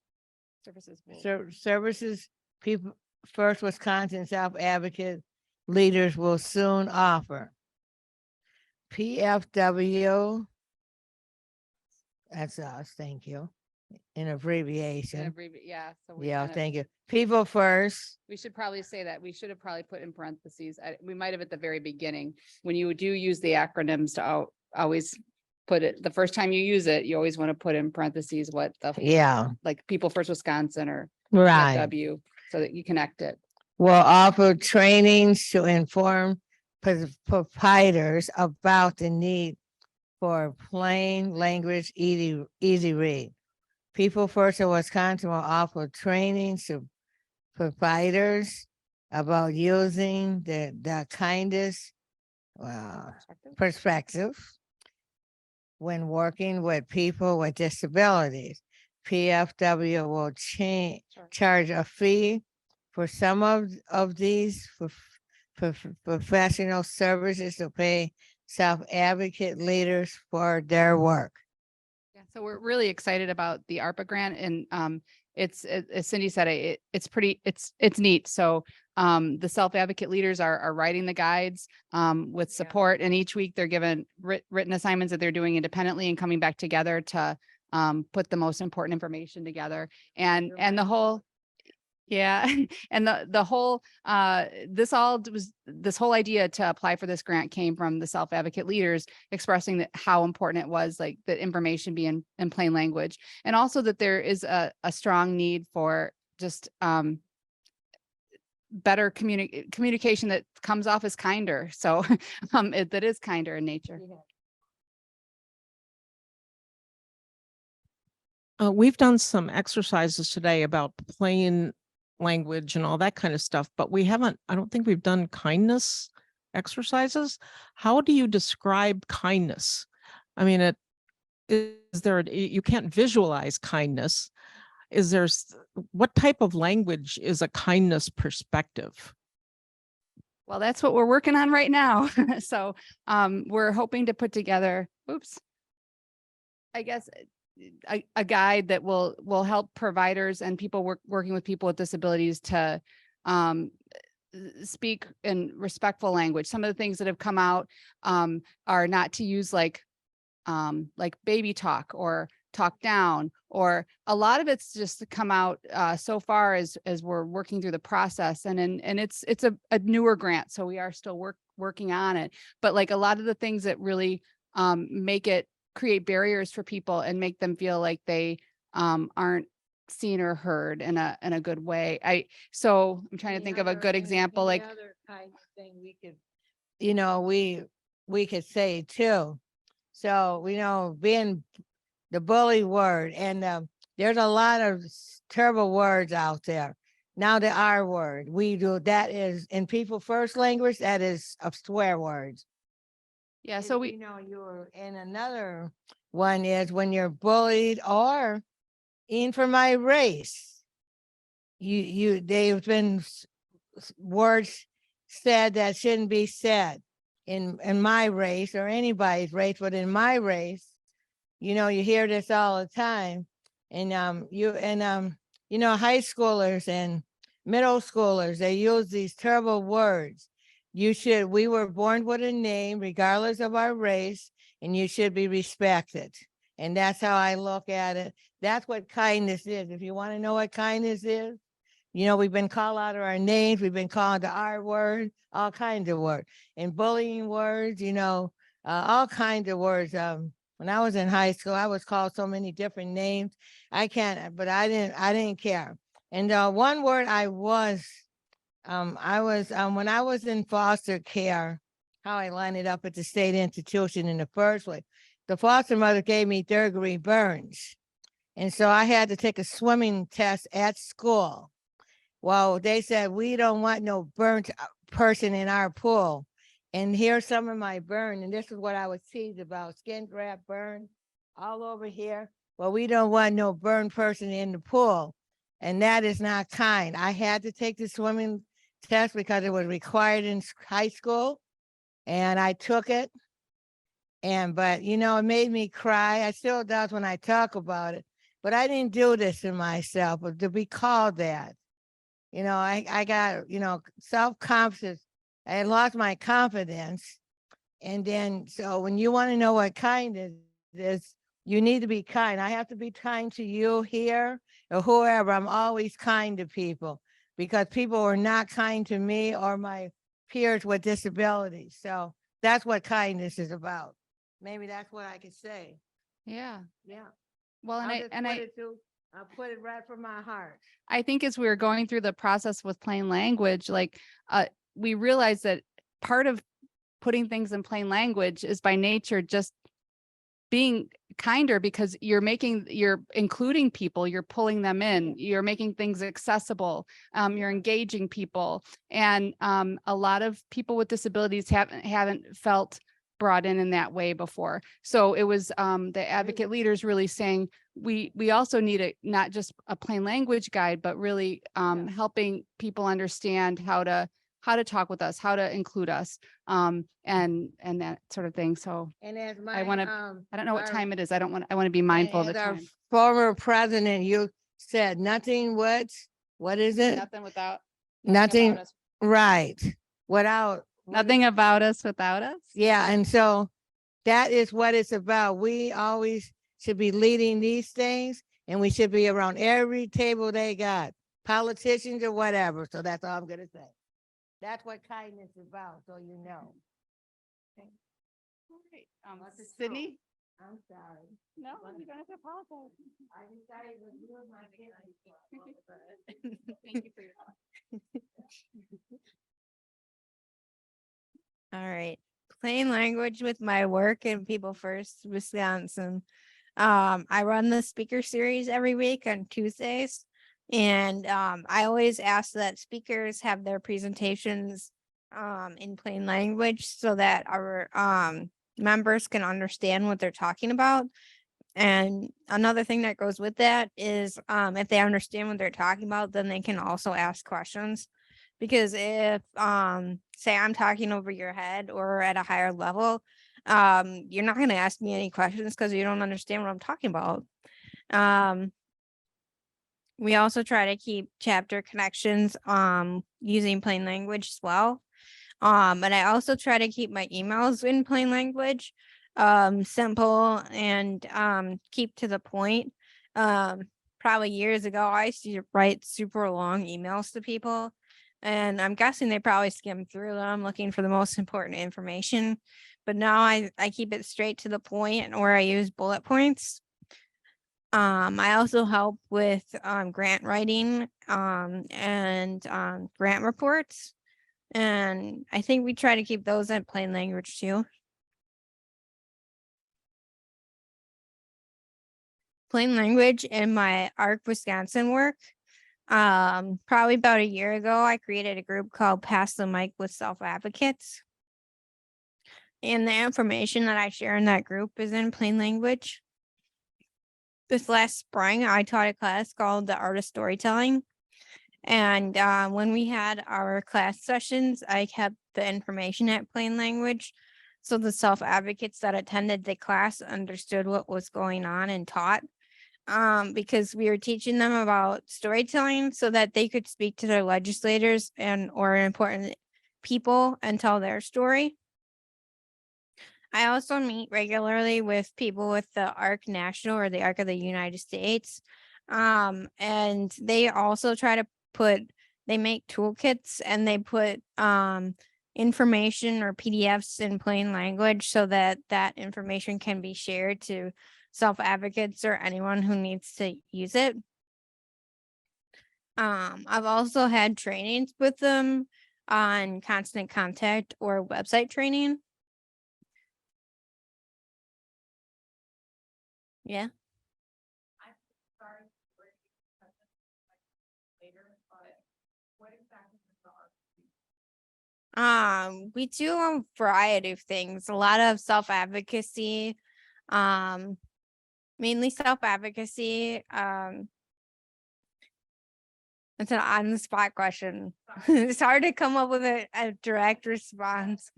First Wisconsin Self-Advocate leaders will soon offer PFW That's us, thank you. In abbreviation. Yeah, so we Yeah, kind of, thank you. People first. we should probably say that. We should have probably put in parentheses. We might have at the very beginning, when you do use the acronyms to always put it, the first time you use it, you always want to put in parentheses what the, Yeah, like People First Wisconsin or right. W, so that you connect it. Will offer trainings to inform providers about the need for plain language, easy read. People First in Wisconsin will offer trainings to providers about using the kindest perspective when working with people with disabilities. PFW will charge a fee for some of these professional services to pay self-advocate leaders for their work. Yeah, so we're really excited about the ARPA grant, and it's, as Cindy said, it's pretty, it's neat. So the self-advocate leaders are writing the guides with support, and each week they're given written assignments that they're doing independently and coming back together to put the most important information together. And the whole, yeah, and the whole this whole idea to apply for this grant came from the self-advocate leaders expressing that how important it was, like that information be in plain language, and also that there is a strong need for just better communication that comes off as kinder. So that is kinder in nature. We've done some exercises today about plain language and all that kind of stuff, but I don't think we've done kindness exercises. How do you describe kindness? I mean, you can't visualize kindness. What type of language is a kindness perspective? Well, that's what we're working on right now. So we're hoping to put together, I guess, a guide that will help providers and people working with people with disabilities to speak in respectful language. Some of the things that have come out are not to use like baby talk or talk down, or a lot of it's just to come out so far as we're working through the process, and it's a newer grant, so we are still working on it. But like a lot of the things that really create barriers for people and make them feel like they aren't seen or heard in a good way. So I'm trying to think of a good example, like other kind of thing we could, we could say too. So, being the bully word, and there's a lot of terrible words out there. Now the R word, that is in People First language, that is a swear word. Yeah, so you're in another one is when you're bullied or in for my race. They've been words said that shouldn't be said in my race or anybody's race, but in my race, you hear this all the time. And high schoolers and middle schoolers, they use these terrible words. We were born with a name regardless of our race, and you should be respected. And that's how I look at it. That's what kindness is. If you want to know what kindness is, we've been called out of our names. We've been called the R word, all kinds of words, and bullying words, all kinds of words. When I was in high school, I was called so many different names. I didn't care. And one word when I was in foster care, how I landed up at the state institution in the first place, the foster mother gave me third-degree burns. And so I had to take a swimming test at school. Well, they said, we don't want no burnt person in our pool. And here's some of my burn. And this is what I was teased about, skin graft burn all over here. Well, we don't want no burned person in the pool. And that is not kind. I had to take the swimming test because it was required in high school. And I took it. But it made me cry. I still does when I talk about it. But I didn't do this to myself, but to be called that. I got, self-confidence. I had lost my confidence. And then, so when you want to know what kindness is, You need to be kind. I have to be kind to you here or whoever. I'm always kind to people because people are not kind to me or my peers with disabilities. So that's what kindness is about. Maybe that's what I could say. Yeah. Yeah. Well, I'll put it right from my heart. I think as we were going through the process with plain language, like, we realized that part of putting things in plain language is by nature just being kinder, because you're including people, you're pulling them in, you're making things accessible, you're engaging people. And a lot of people with disabilities haven't felt brought in that way before. So it was the advocate leaders really saying, we also need not just a plain language guide, but really helping people understand how to talk with us, how to include us, and that sort of thing. So And as my, I don't know what time it is. I want to be mindful of the our time. former president, you said nothing what is it? Nothing without, Nothing, about us. right, without. Nothing about us without us. Yeah, and so that is what it's about. We always should be leading these things and we should be around every table they got, politicians or whatever. So that's all I'm gonna say. That's what kindness is about, so you know. All right. Sydney? I'm sorry. No, you don't have to apologize. I decided to do my Thank you for your All right. Plain language with my work in People First Wisconsin. I run the speaker series every week on Tuesdays. And I always ask that speakers have their presentations in plain language so that our members can understand what they're talking about. And another thing that goes with that is if they understand what they're talking about, then they can also ask questions. Because if say I'm talking over your head or at a higher level, you're not going to ask me any questions because you don't understand what I'm talking about. We also try to keep chapter connections using plain language as well. And I also try to keep my emails in plain language, simple and keep to the point. Probably years ago, I used to write super long emails to people, and I'm guessing they probably skim through them looking for the most important information. But now I keep it straight to the point, or I use bullet points. I also help with grant writing and grant reports. And I think we try to keep those in plain language too. Plain language in my ARC Wisconsin work. Probably about a year ago, I created a group called Pass the Mic with Self Advocates. And the information that I share in that group is in plain language. This last spring, I taught a class called the Art of Storytelling. And when we had our class sessions, I kept the information at plain language. So the self advocates that attended the class understood what was going on and taught. Because we were teaching them about storytelling so that they could speak to their legislators or important people and tell their story. I also meet regularly with people with the ARC National or the ARC of the United States. And they also try to they make toolkits and they put information or PDFs in plain language so that that information can be shared to self-advocates or anyone who needs to use it. I've also had trainings with them on constant contact or website training. Yeah. We do a variety of things, a lot of self-advocacy, mainly self-advocacy. It's an on-the-spot question. It's hard to come up with a direct response.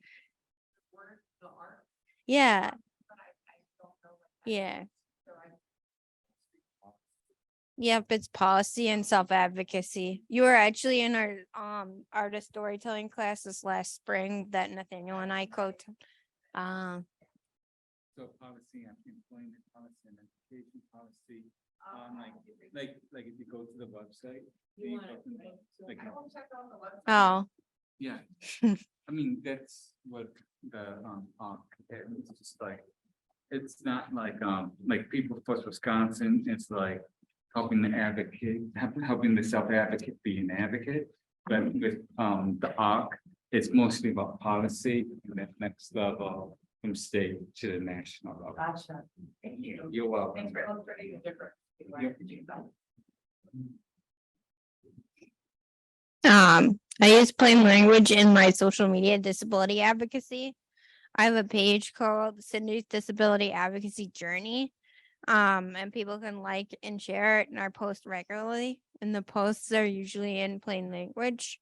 Yeah. Yeah. Yep, it's policy and self-advocacy. You were actually in our artist storytelling class this last spring that Nathaniel and I coached. So policy and employment policy and education policy, like if you go to the website. Like, Oh, yeah, I mean, that's what the, it's just like, it's not like People First Wisconsin, it's like helping the advocate, helping the self-advocate be an advocate. But with, the ARC, it's mostly about policy and then next level from state to the national level. Gotcha. Thank you. You're welcome. Thanks for illustrating the difference. I use plain language in my social media disability advocacy. I have a page called Cindy's Disability Advocacy Journey. And people can like and share it, and I post regularly, and the posts are usually in plain language.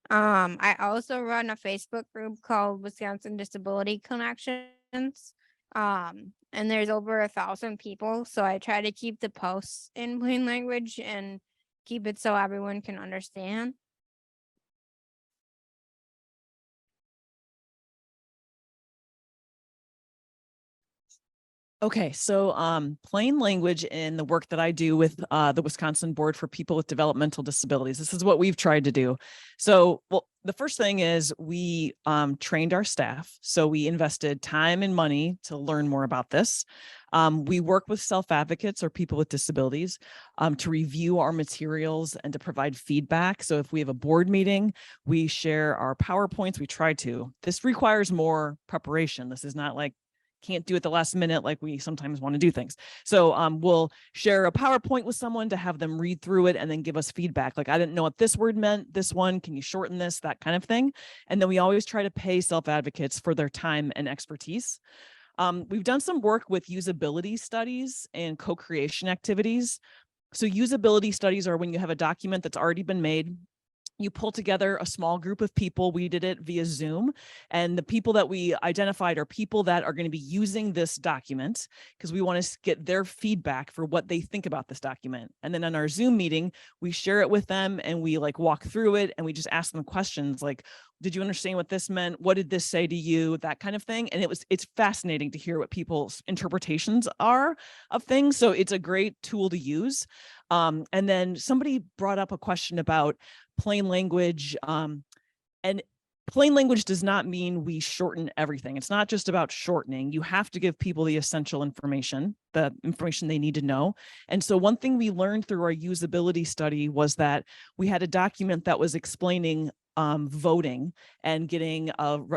I also run a Facebook group called Wisconsin Disability Connections. And there's over 1,000 people, so I try to keep the posts in plain language and keep it so everyone can understand. Okay, so plain language in the work that I do with the Wisconsin Board for People with Developmental Disabilities. This is what we've tried to do. So, well, the first thing is we trained our staff. So we invested time and money to learn more about this. We work with self-advocates or people with disabilities to review our materials and to provide feedback. So if we have a board meeting, we share our PowerPoints. We try to. This requires more preparation. This is not like can't do it the last minute like we sometimes want to do things. So we'll share a PowerPoint with someone to have them read through it and then give us feedback. Like, I didn't know what this word meant, this one, can you shorten this, that kind of thing. And then we always try to pay self-advocates for their time and expertise. We've done some work with usability studies and co-creation activities. So usability studies are when you have a document that's already been made. You pull together a small group of people. We did it via Zoom, and the people that we identified are people that are going to be using this document because we want to get their feedback for what they think about this document. And then on our Zoom meeting, we share it with them and we like walk through it and we just ask them questions like, did you understand what this meant? What did this say to you? That kind of thing. And it's fascinating to hear what people's interpretations are of things. So it's a great tool to use. And then somebody brought up a question about plain language. And plain language does not mean we shorten everything. It's not just about shortening. You have to give people the essential information, the information they need to know. And so one thing we learned through our usability study was that we had a document that was explaining voting and getting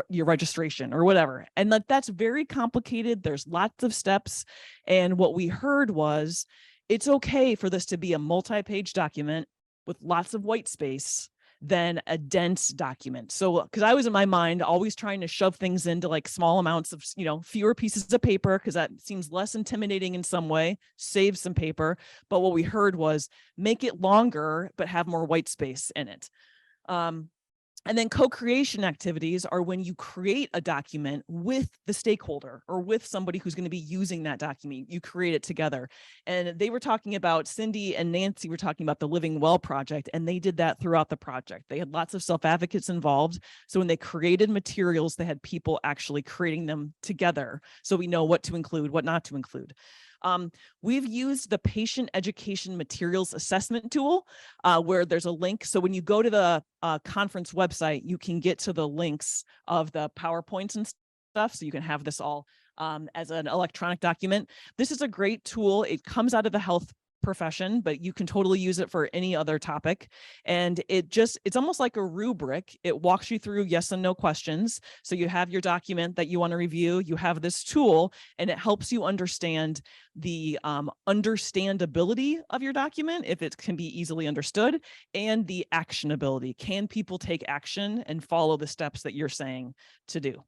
your registration or whatever. And that's very complicated. There's lots of steps. And what we heard was, it's okay for this to be a multi-page document with lots of white space than a dense document. So, because I was in my mind always trying to shove things into like small amounts of, fewer pieces of paper, because that seems less intimidating in some way, save some paper. But what we heard was make it longer, but have more white space in it. And then co-creation activities are when you create a document with the stakeholder or with somebody who's going to be using that document. You create it together. And they were talking about, Cindy and Nancy were talking about the Living Well project, and they did that throughout the project. They had lots of self-advocates involved. So when they created materials, they had people actually creating them together. So we know what to include, what not to include. We've used the patient education materials assessment tool where there's a link. So when you go to the conference website, you can get to the links of the PowerPoints and stuff. So you can have this all as an electronic document. This is a great tool. It comes out of the health profession, but you can totally use it for any other topic. And it's almost like a rubric. It walks you through yes and no questions. So you have your document that you want to review, you have this tool, and it helps you understand the understandability of your document, if it can be easily understood, and the actionability. Can people take action and follow the steps that you're saying to do?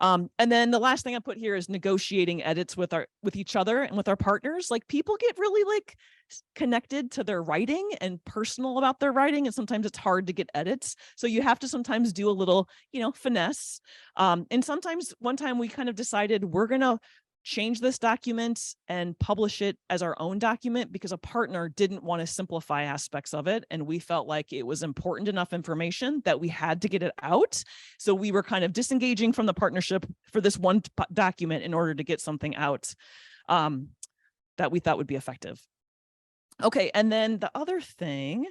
And then the last thing I put here is negotiating edits with each other and with our partners. Like, people get really like connected to their writing and personal about their writing, and sometimes it's hard to get edits. So you have to sometimes do a little, finesse. And sometimes one time we kind of decided we're gonna change this document and publish it as our own document because a partner didn't want to simplify aspects of it. And we felt like it was important enough information that we had to get it out. So we were kind of disengaging from the partnership for this one document in order to get something out that we thought would be effective. Okay, and then the other thing,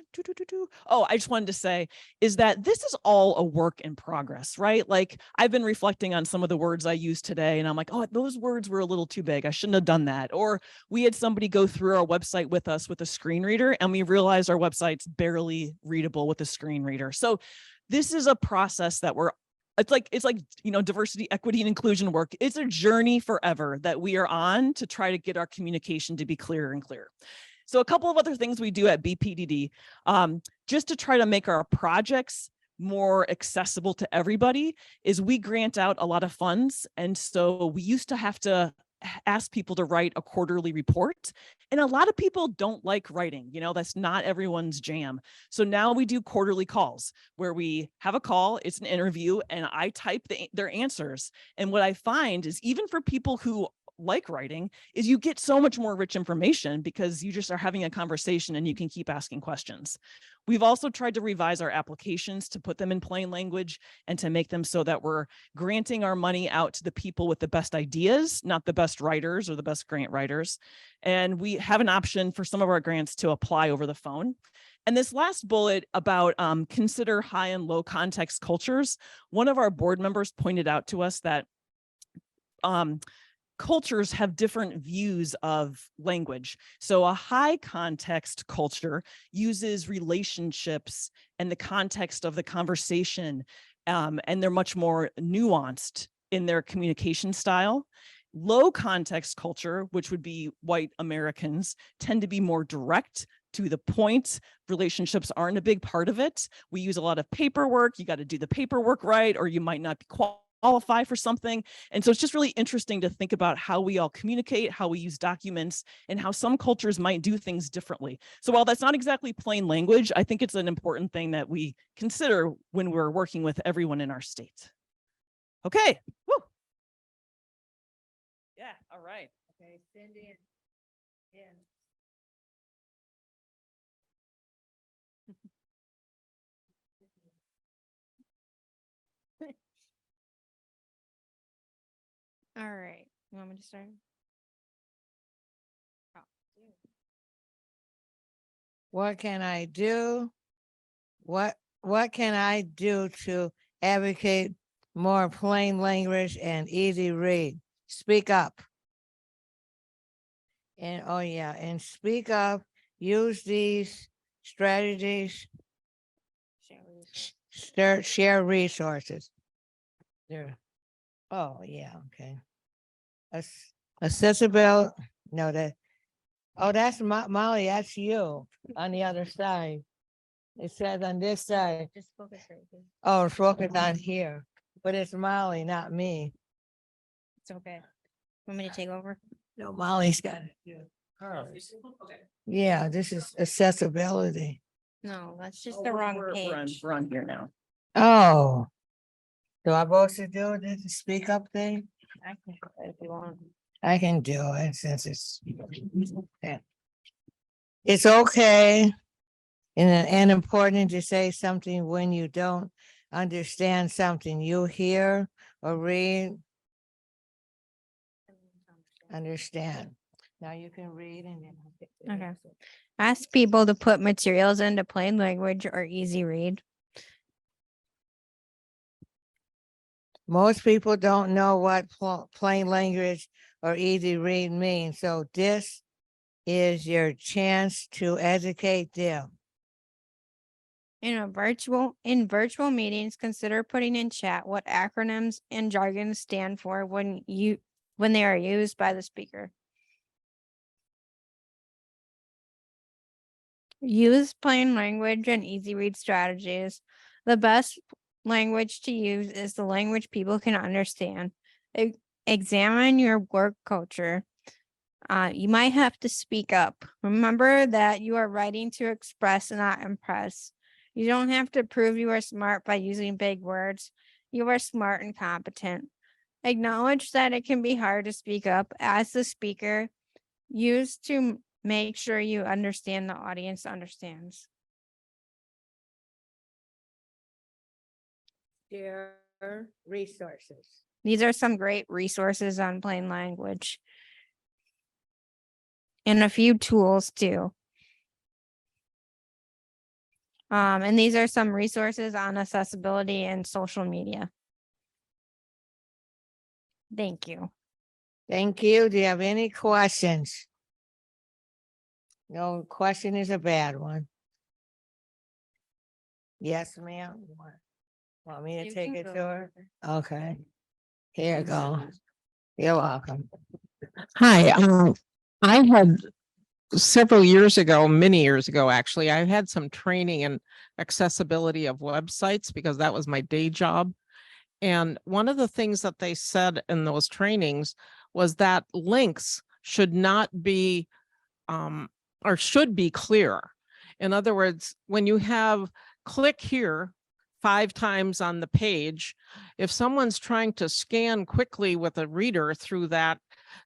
oh, I just wanted to say is that this is all a work in progress, right? Like I've been reflecting on some of the words I used today and I'm like, oh, those words were a little too big. I shouldn't have done that. Or we had somebody go through our website with us with a screen reader and we realized our website's barely readable with a screen reader. So this is a process that it's like, you know, diversity, equity, and inclusion work. It's a journey forever that we are on to try to get our communication to be clearer and clearer. So a couple of other things we do at BPDD, just to try to make our projects more accessible to everybody, is we grant out a lot of funds. And so we used to have to ask people to write a quarterly report. And a lot of people don't like writing, you know, that's not everyone's jam. So now we do quarterly calls where we have a call, it's an interview, and I type their answers. And what I find is even for people who like writing is you get so much more rich information because you just are having a conversation and you can keep asking questions. We've also tried to revise our applications to put them in plain language and to make them so that we're granting our money out to the people with the best ideas, not the best writers or the best grant writers. And we have an option for some of our grants to apply over the phone. And this last bullet about consider high and low context cultures, one of our board members pointed out to us that cultures have different views of language. So a high context culture uses relationships and the context of the conversation, and they're much more nuanced in their communication style. Low context culture, which would be white Americans, tend to be more direct, to the point. Relationships aren't a big part of it. We use a lot of paperwork. You got to do the paperwork right, or you might not be qualify for something. And so it's just really interesting to think about how we all communicate, how we use documents, and how some cultures might do things differently. So while that's not exactly plain language, I think it's an important thing that we consider when we're working with everyone in our state. Okay. Woo. Yeah, all right. Okay, Cindy and All right. You want me to start? what can I do? What can I do to advocate more plain language and easy read? Speak up. And oh yeah, and speak up, use these strategies, share resources. There. Oh yeah, okay. Accessible, no, that's Molly, that's you on the other side. It says on this side. Just focus right here. Oh, it's focused on here, but it's Molly, not me. It's okay. Want me to take over? No, Molly's got it. Yeah, this is accessibility. No, that's just the wrong page. We're on here now. Oh. Do I supposed to do this speak up thing? I can go if you want. I can do it since it's. Yeah. It's okay and important to say something when you don't understand something you hear or read. Understand. Now you can read and then. I'll get the Okay. next one. Ask people to put materials into plain language or easy read. Most people don't know what plain language or easy read means, so this is your chance to educate them. In virtual meetings, consider putting in chat what acronyms and jargon stand for when they are used by the speaker. Use plain language and easy read strategies. The best language to use is the language people can understand. Examine your work culture. You might have to speak up. Remember that you are writing to express and not impress. You don't have to prove you are smart by using big words. You are smart and competent. Acknowledge that it can be hard to speak up as the speaker. Use to make sure you understand the audience understands. Share resources. These are some great resources on plain language. And a few tools too. And these are some resources on accessibility and social media. Thank you. Thank you. Do you have any questions? No question is a bad one. Yes, ma'am. Want me to You take can it go to her? over. Okay. Here you go. You're welcome. Hi, I had several years ago, many years ago, actually, I had some training in accessibility of websites because that was my day job. And one of the things that they said in those trainings was that links should not be or should be clear. In other words, when you have click here 5 times on the page, if someone's trying to scan quickly with a reader through that,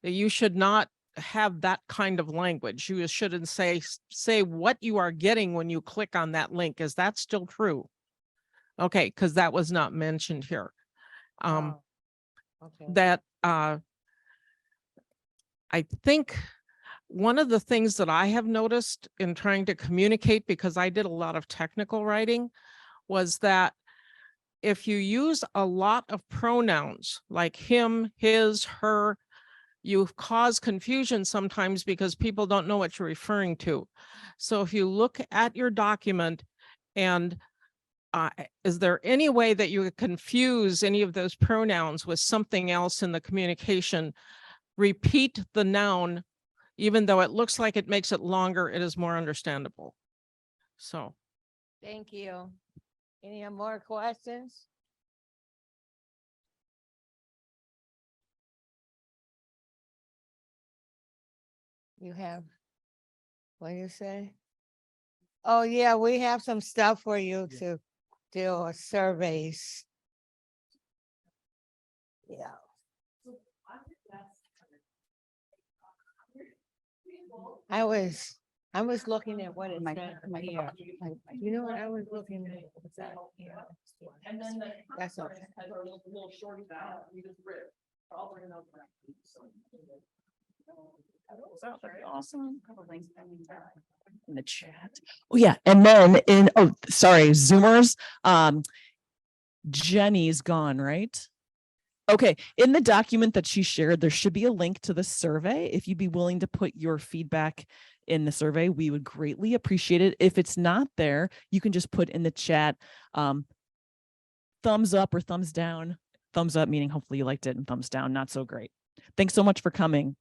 you should not have that kind of language. You shouldn't say what you are getting when you click on that link. Is that still true? Okay, because that was not mentioned here. Okay. That I think one of the things that I have noticed in trying to communicate, because I did a lot of technical writing, was that if you use a lot of pronouns like him, his, her, you cause confusion sometimes because people don't know what you're referring to. So if you look at your document and is there any way that you could confuse any of those pronouns with something else in the communication? Repeat the noun, even though it looks like it makes it longer, it is more understandable. So. Thank you. Any more questions? You have, what do you say? Oh, yeah, we have some stuff for you to do surveys. Yeah. I was looking at what it said here. You know what I was looking at? What's that? Yeah. That's okay. Awesome. In the chat. Oh yeah, and then sorry, Zoomers. Jenny's gone, right? Okay, in the document that she shared, there should be a link to the survey. If you'd be willing to put your feedback in the survey, we would greatly appreciate it. If it's not there, you can just put in the chat thumbs up or thumbs down. Thumbs up meaning hopefully you liked it, and thumbs down, not so great. Thanks so much for coming.